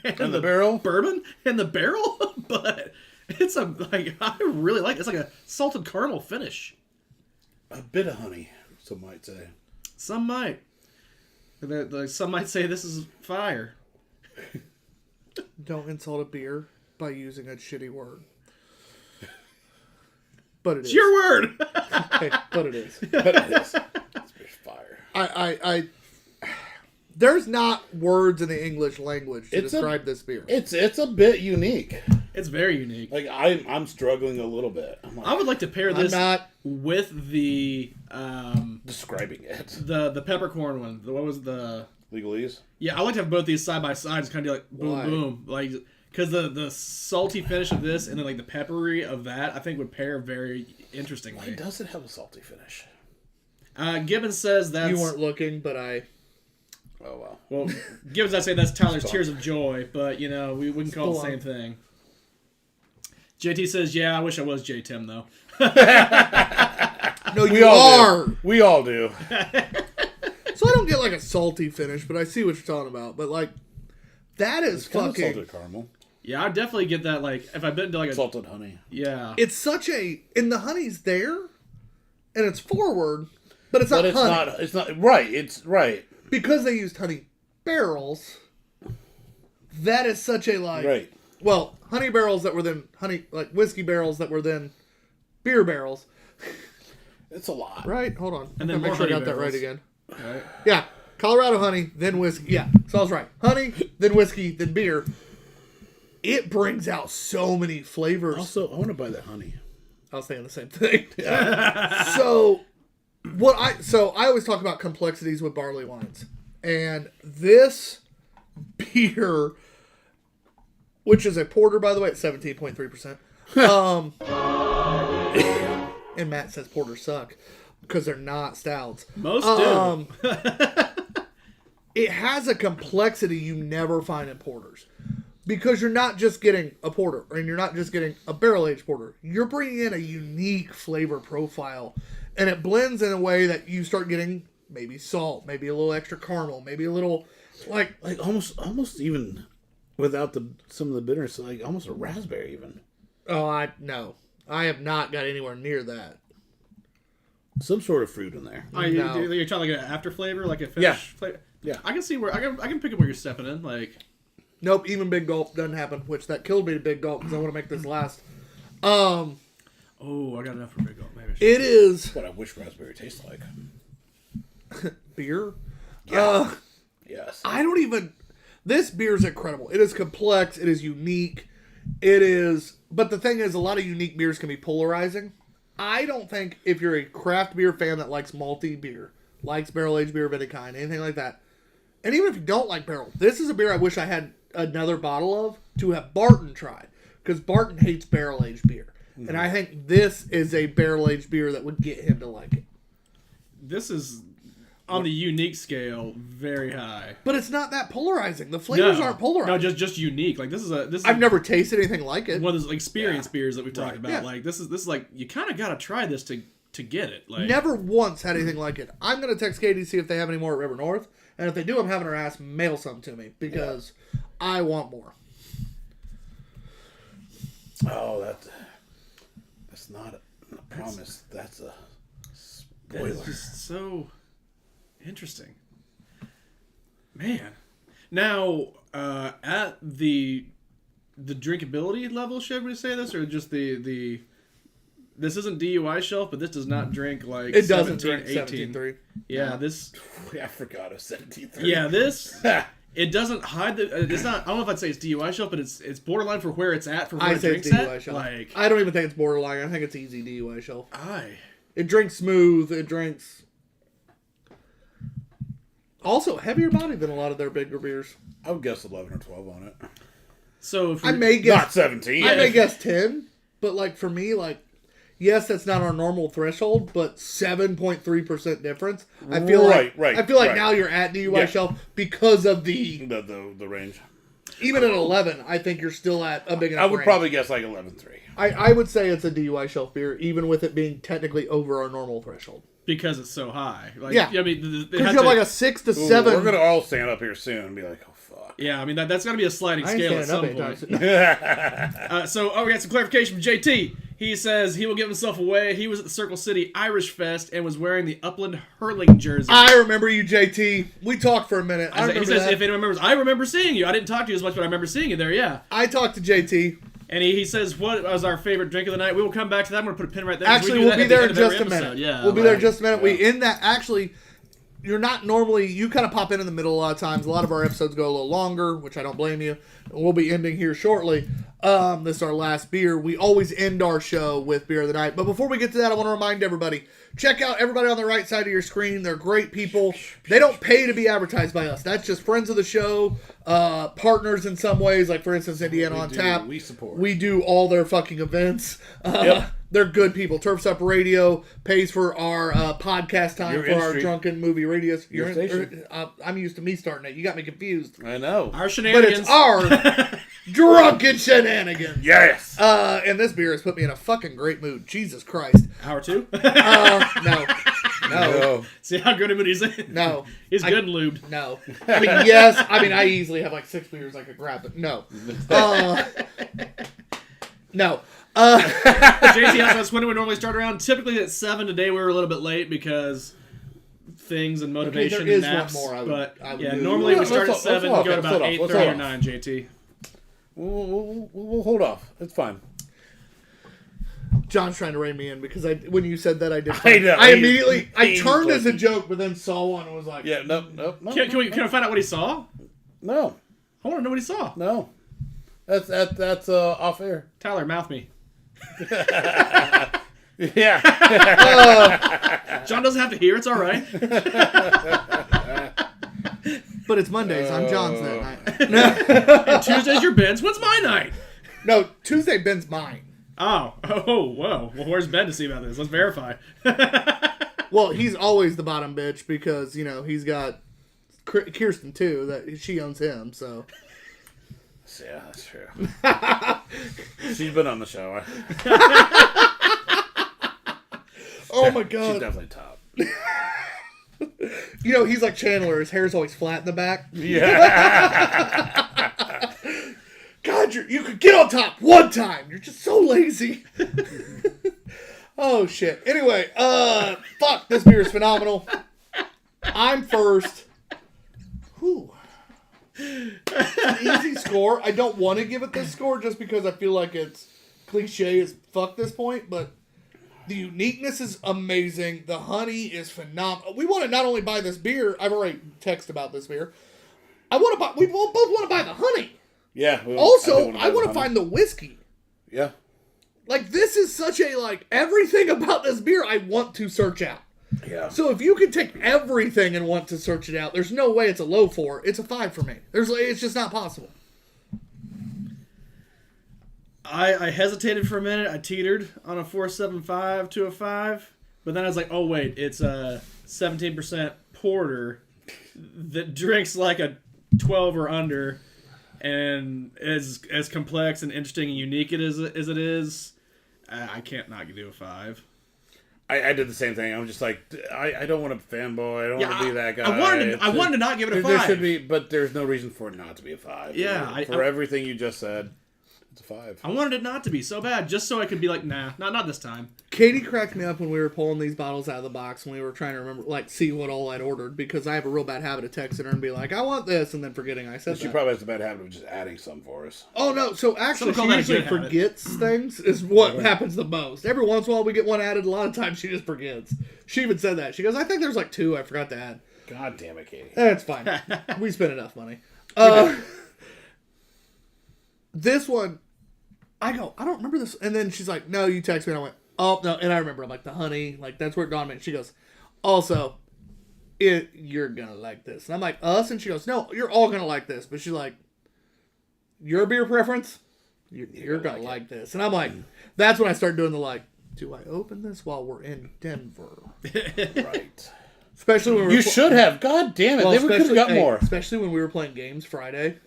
And the barrel? Bourbon and the barrel, but it's I really like it. It's like a salted caramel finish. A bit of honey, some might say. Some might. Some might say this is fire. Don't insult a beer by using a shitty word. But it It's is. your word. Hey, but it is. But it is. This beer's fire. I there's not words in the English language to describe this beer. It's a bit unique. It's very unique. Like I'm struggling a a bit. I'm like, I would like to pair this not with the describing it. the peppercorn one. What was the? Legalese. Yeah, I like to have both these side by side. Just kind of do like boom Why? boom, like because the salty finish of this and then like the peppery of that, I think would pair very Why interestingly. does it have a salty finish? Gibbons says that's you weren't looking, but I. Oh well. well. Gibbons, I say that's Tyler's Tears of Joy, but you know we wouldn't call it the Still same thing. JT says, "Yeah, I wish I was J Tim though." No, We you all are. do. We all do. So I don't get like a salty finish, but I see what you're talking about. But like, that is It's kind of fucking. salted caramel. Yeah, I definitely get that. Like if I've been to like a Salted honey. yeah, It's such a. And the honey's there, and it's forward, but it's not But it's honey. not. It's not right. It's right. Because they used honey barrels. That is such a like. Right. Well, honey barrels that were then whiskey barrels that were then beer barrels. It's a lot. Right? Hold on. And then make more sure I got honey that right barrels. again. right? Yeah. Colorado honey, then whiskey. Yeah. So I was right. Honey, then whiskey, then beer. It brings out so many flavors. Also, I want to buy that honey. I was saying the same thing. So I always talk about complexities with barley wines. And this beer, which is a porter, by the way, at 17.3%. And Matt says porters suck because they're not stouts. Most do. It has a complexity you never find in porters. Because you're not just getting a porter, and you're not just getting a barrel-aged porter. You're bringing in a unique flavor profile, and it blends in a way that you start getting maybe salt, maybe a little extra caramel, maybe a little, like almost even without some of the bitterness, like almost a raspberry even. oh, I have not got anywhere near that. Some sort of fruit in there. Oh, No. you're trying like an after flavor, like a finish Yeah. flavor. Yeah. I can see where I can pick up where you're stepping in. Like, Nope, even big gulp doesn't happen, which that killed me to big gulp because I want to make this last. oh, I got enough for big gulp. Maybe I should. It is What I wish raspberry tastes like. beer. Yeah. Yes. I don't even. This beer is incredible. It is complex. It is unique. It is. But the thing is, a lot of unique beers can be polarizing. I don't think if you're a craft beer fan that likes malty beer, likes barrel aged beer of any kind, anything like that, and even if you don't like barrel, this is a beer I wish I had another bottle of to have Barton try, because Barton hates barrel aged beer, and I think this is a barrel aged beer that would get him to like it. This is on the unique scale very high. But it's not that polarizing. The flavors aren't polarizing. No, just unique. Like this is I've never tasted anything like it. one of those experience beers that we've talked about. Yeah. Like this is like you kind of got to try this to get it. Like Never once had anything like it. I'm going to text Katie to see if they have any more at River North. And if they do, I'm having her ass mail some to me because I want more. Oh, that's not a promise. That's a spoiler. It's just so interesting, man. Now, at the drinkability level, should we say this, or just the this isn't DUI shelf, but this does not drink like It doesn't 17, drink 18. 17.3. Yeah, this. I forgot of 17. Yeah, this. It doesn't hide the. It's not. I don't know if I'd say it's DUI shelf, but it's borderline for where it's at for where I it say drinks it's DUI at. shelf. Like I don't even think it's borderline. I think it's easy DUI shelf. I. It drinks smooth. It drinks Also, heavier body than a lot of their bigger beers. I would guess 11 or 12 on it. So if I may guess Not 17. I may guess 10, but like for me, like yes, that's not our normal threshold, but 7.3% difference. I feel Right. I feel like now you're at DUI shelf because of the The range. even at 11. I think you're still at a big enough. I would range. probably guess like 11.3. I would say it's a DUI shelf beer, even with it being technically over our normal threshold. because it's so high. Like, Yeah. I mean, Because you have like a 6 to 7. We're gonna all stand up here soon and be like, oh fuck. yeah, I mean that's gonna be a sliding I ain't scale at some standing up point. anytime soon. So we got some clarification from JT. He says he will give himself away. He was at the Circle City Irish Fest and was wearing the Upland Hurling jersey. I remember you, JT. We talked for a minute. I He remember says, that. if anyone remembers, I remember seeing you. I didn't talk to you as much, but I remember seeing you there, yeah. I talked to JT. And he says, what was our favorite drink of the night? We will come back to that. I'm going to put a pin right there. 'cause Actually, do we'll that be at the there end in of every just a minute. episode. Yeah, we'll be there in right. just a minute. Yeah. We in that actually. You're not normally. You kind of pop in the middle a lot of times. A lot of our episodes go a little longer, which I don't blame you. We'll be ending here shortly. This is our last beer. We always end our show with beer of the night. But before we get to that, I want to remind everybody: check out everybody on the right side of your screen. They're great people. They don't pay to be advertised by us. That's just friends of the show, partners in some ways. Like for instance, Indiana on Tap. We support. We do all their fucking events. They're good people. Turfs Up Radio pays for our podcast time Your for our industry. drunken movie radios. Your station. I'm used to me starting it. You got me confused. I know. Our But shenanigans. it's our drunken shenanigans. Yes. And this beer has put me in a fucking great mood. Jesus Christ. Hour two. No. No. See how good a mood he's in? No. He's good and lubed. No. I mean, yes. I mean, I easily have like 6 beers I could grab, but no. No. JT asked us when do we normally start around. Typically at 7. Today we were a little bit late because things and motivation there is and naps. one more I would yeah, do. normally we Let's start at let's 7 hold and go off. to about Let's hold 8:30 or off. 9, JT. We'll hold off. It's fine. John's trying to rein me in because when you said that, I did. I know. I immediately He's turned as a looking. joke, but then saw one and was like, Yeah. No. Can we find out what he saw? No. I want to know what he saw. No. That's off air. Tyler, mouth me. Yeah. John doesn't have to hear. It's all right. But it's Mondays. I'm John's that night. And Tuesday's your Ben's. When's my night? No, Tuesday Ben's mine. Oh, whoa. Well, where's Ben to see about this? Let's verify. Well, he's always the bottom bitch because he's got Kirsten too. That she owns him. So Yeah, that's true. She's been on the show. oh my She's god, definitely top. he's like Chandler. His hair's always flat in the back. Yeah. God, you could get on top one time. You're just so lazy. Oh shit. Anyway, fuck. This beer is phenomenal. I'm first. Whew. Easy score. I don't want to give it this score just because I feel like it's cliche as fuck this point, but the uniqueness is amazing. The honey is phenomenal. We want to not only buy this beer. I've already texted about this beer. We both want to buy the honey. Yeah. Also, I want to find the whiskey. Yeah. Like, this is such a, everything about this beer I want to search out. Yeah. So if you can take everything and want to search it out, there's no way it's a low 4. It's a 5 for me. It's just not possible. I hesitated for a minute. I teetered on a 4.75 to a 5. But then I was like, oh, wait. It's a 17% porter that drinks like a 12 or under. And as complex and interesting and unique as it is, I can't not do a 5. I did the same thing. I'm just like, I don't want to fanboy. I don't want to be that guy. I wanted to not give it a 5. There should be, but there's no reason for it not to be a 5. Yeah, For everything you just said, it's a 5. I wanted it not to be so bad, just so I could be like, nah, not this time. Katie cracked me up when we were pulling these bottles out of the box and we were trying to remember, see what all I'd ordered because I have a real bad habit of texting her and be like, I want this, and then forgetting I said She that. probably has the bad habit of just adding some for us. Oh, no. So actually, Some she call that a usually good habit. forgets things is what happens the most. Every once in a while, we get one added. A lot of times, she just forgets. She even said that. She goes, I think there's 2 I forgot to add. God damn it, Katie. That's fine. We spent enough money. This one, I don't remember this. And then she's like, no, you text me. And I went, oh, no. And I remember, I'm like, the honey. That's where it dawned on me. She goes, also, you're gonna like this. And I'm like, us? And she goes, no, you're all gonna like this. But she's like, your beer preference? You're gonna like this. And I'm like, that's when I start doing the like, do I open this while we're in Denver? Right. Especially when You should have. God damn it. They could have got more. Especially when we were playing games Friday.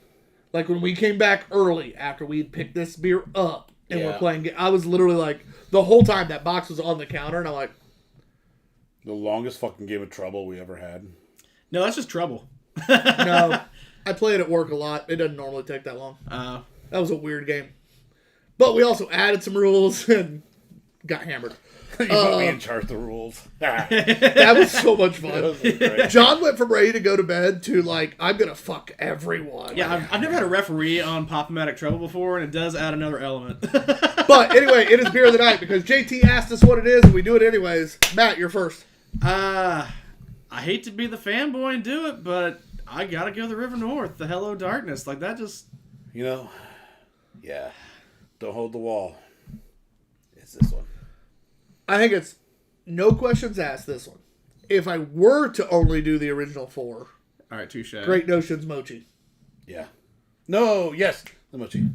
Like when we came back early after we'd picked this beer up and we're playing. I was literally like, the whole time that box was on the counter and I'm like. The longest fucking game of Trouble we ever had. No, that's just Trouble. No. I play it at work a lot. It doesn't normally take that long. That was a weird game. But we also added some rules and got hammered. You put me in charge of the rules. That was so much fun. That was great. John went from ready to go to bed to like, I'm going to fuck everyone. Yeah, I've never had a referee on Pop-O-Matic Trouble before, and it does add another element. But anyway, it is beer of the night because JT asked us what it is and we do it anyways. Matt, you're first. I hate to be the fanboy and do it, but I gotta go the River North, the Hello Darkness. Like that just... You know, yeah. Don't hold the wall. It's this one. I think it's no questions asked this one. If I were to only do the original 4, All right, touche. Great Notions Mochi. Yeah. No, yes. The mochi.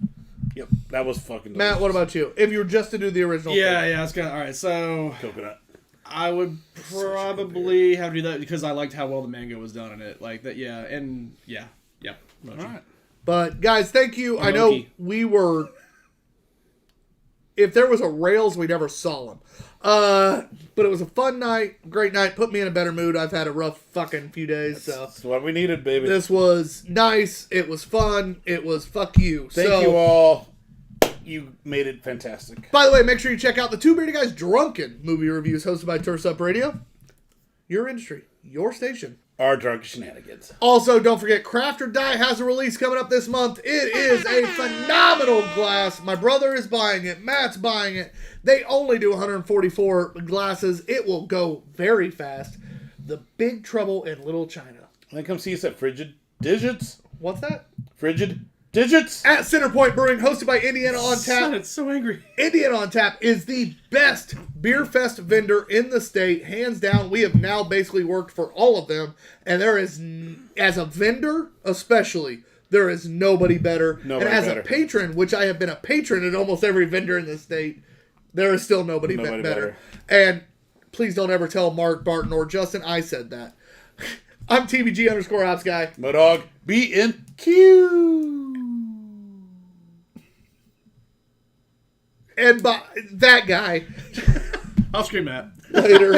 Yep. That was fucking delicious. Matt, what about you? If you were just to do the original Yeah, it's gonna... All right, so... Coconut. I would probably have to do that because I liked how well the mango was done in it. Like that, yeah, and yeah. Mochi. All right. But guys, thank you. I know Mochi. we were... If there was a rails, we never saw them. But it was a fun night, great night. Put me in a better mood. I've had a rough fucking few days, so That's what we needed, baby. this was nice. It was fun. It was fuck you. Thank So, you all. You made it fantastic. by the way, make sure you check out the Two Beerded Guys Drunken movie reviews hosted by Turfs Up Radio. Your industry, your station. Our drunk shenanigans. Also, don't forget, Craft or Die has a release coming up this month. It is a phenomenal glass. My brother is buying it. Matt's buying it. They only do 144 glasses. It will go very fast. The Big Trouble in Little China. Then come see us at Frigid Digits. What's that? Frigid Digits. At Centerpoint Brewing, hosted by Indiana on Son, Tap. it's so angry. Indiana on Tap is the best beer fest vendor in the state, hands down. We have now basically worked for all of them, and there is, as a vendor especially, there is nobody better. Nobody and as better. a patron, which I have been a patron at almost every vendor in the state, there is still nobody better. And please don't ever tell Mark, Barton, or Justin I said that. I'm TBG_Ops guy. Modog BNQ. And by that guy, I'll scream that. later.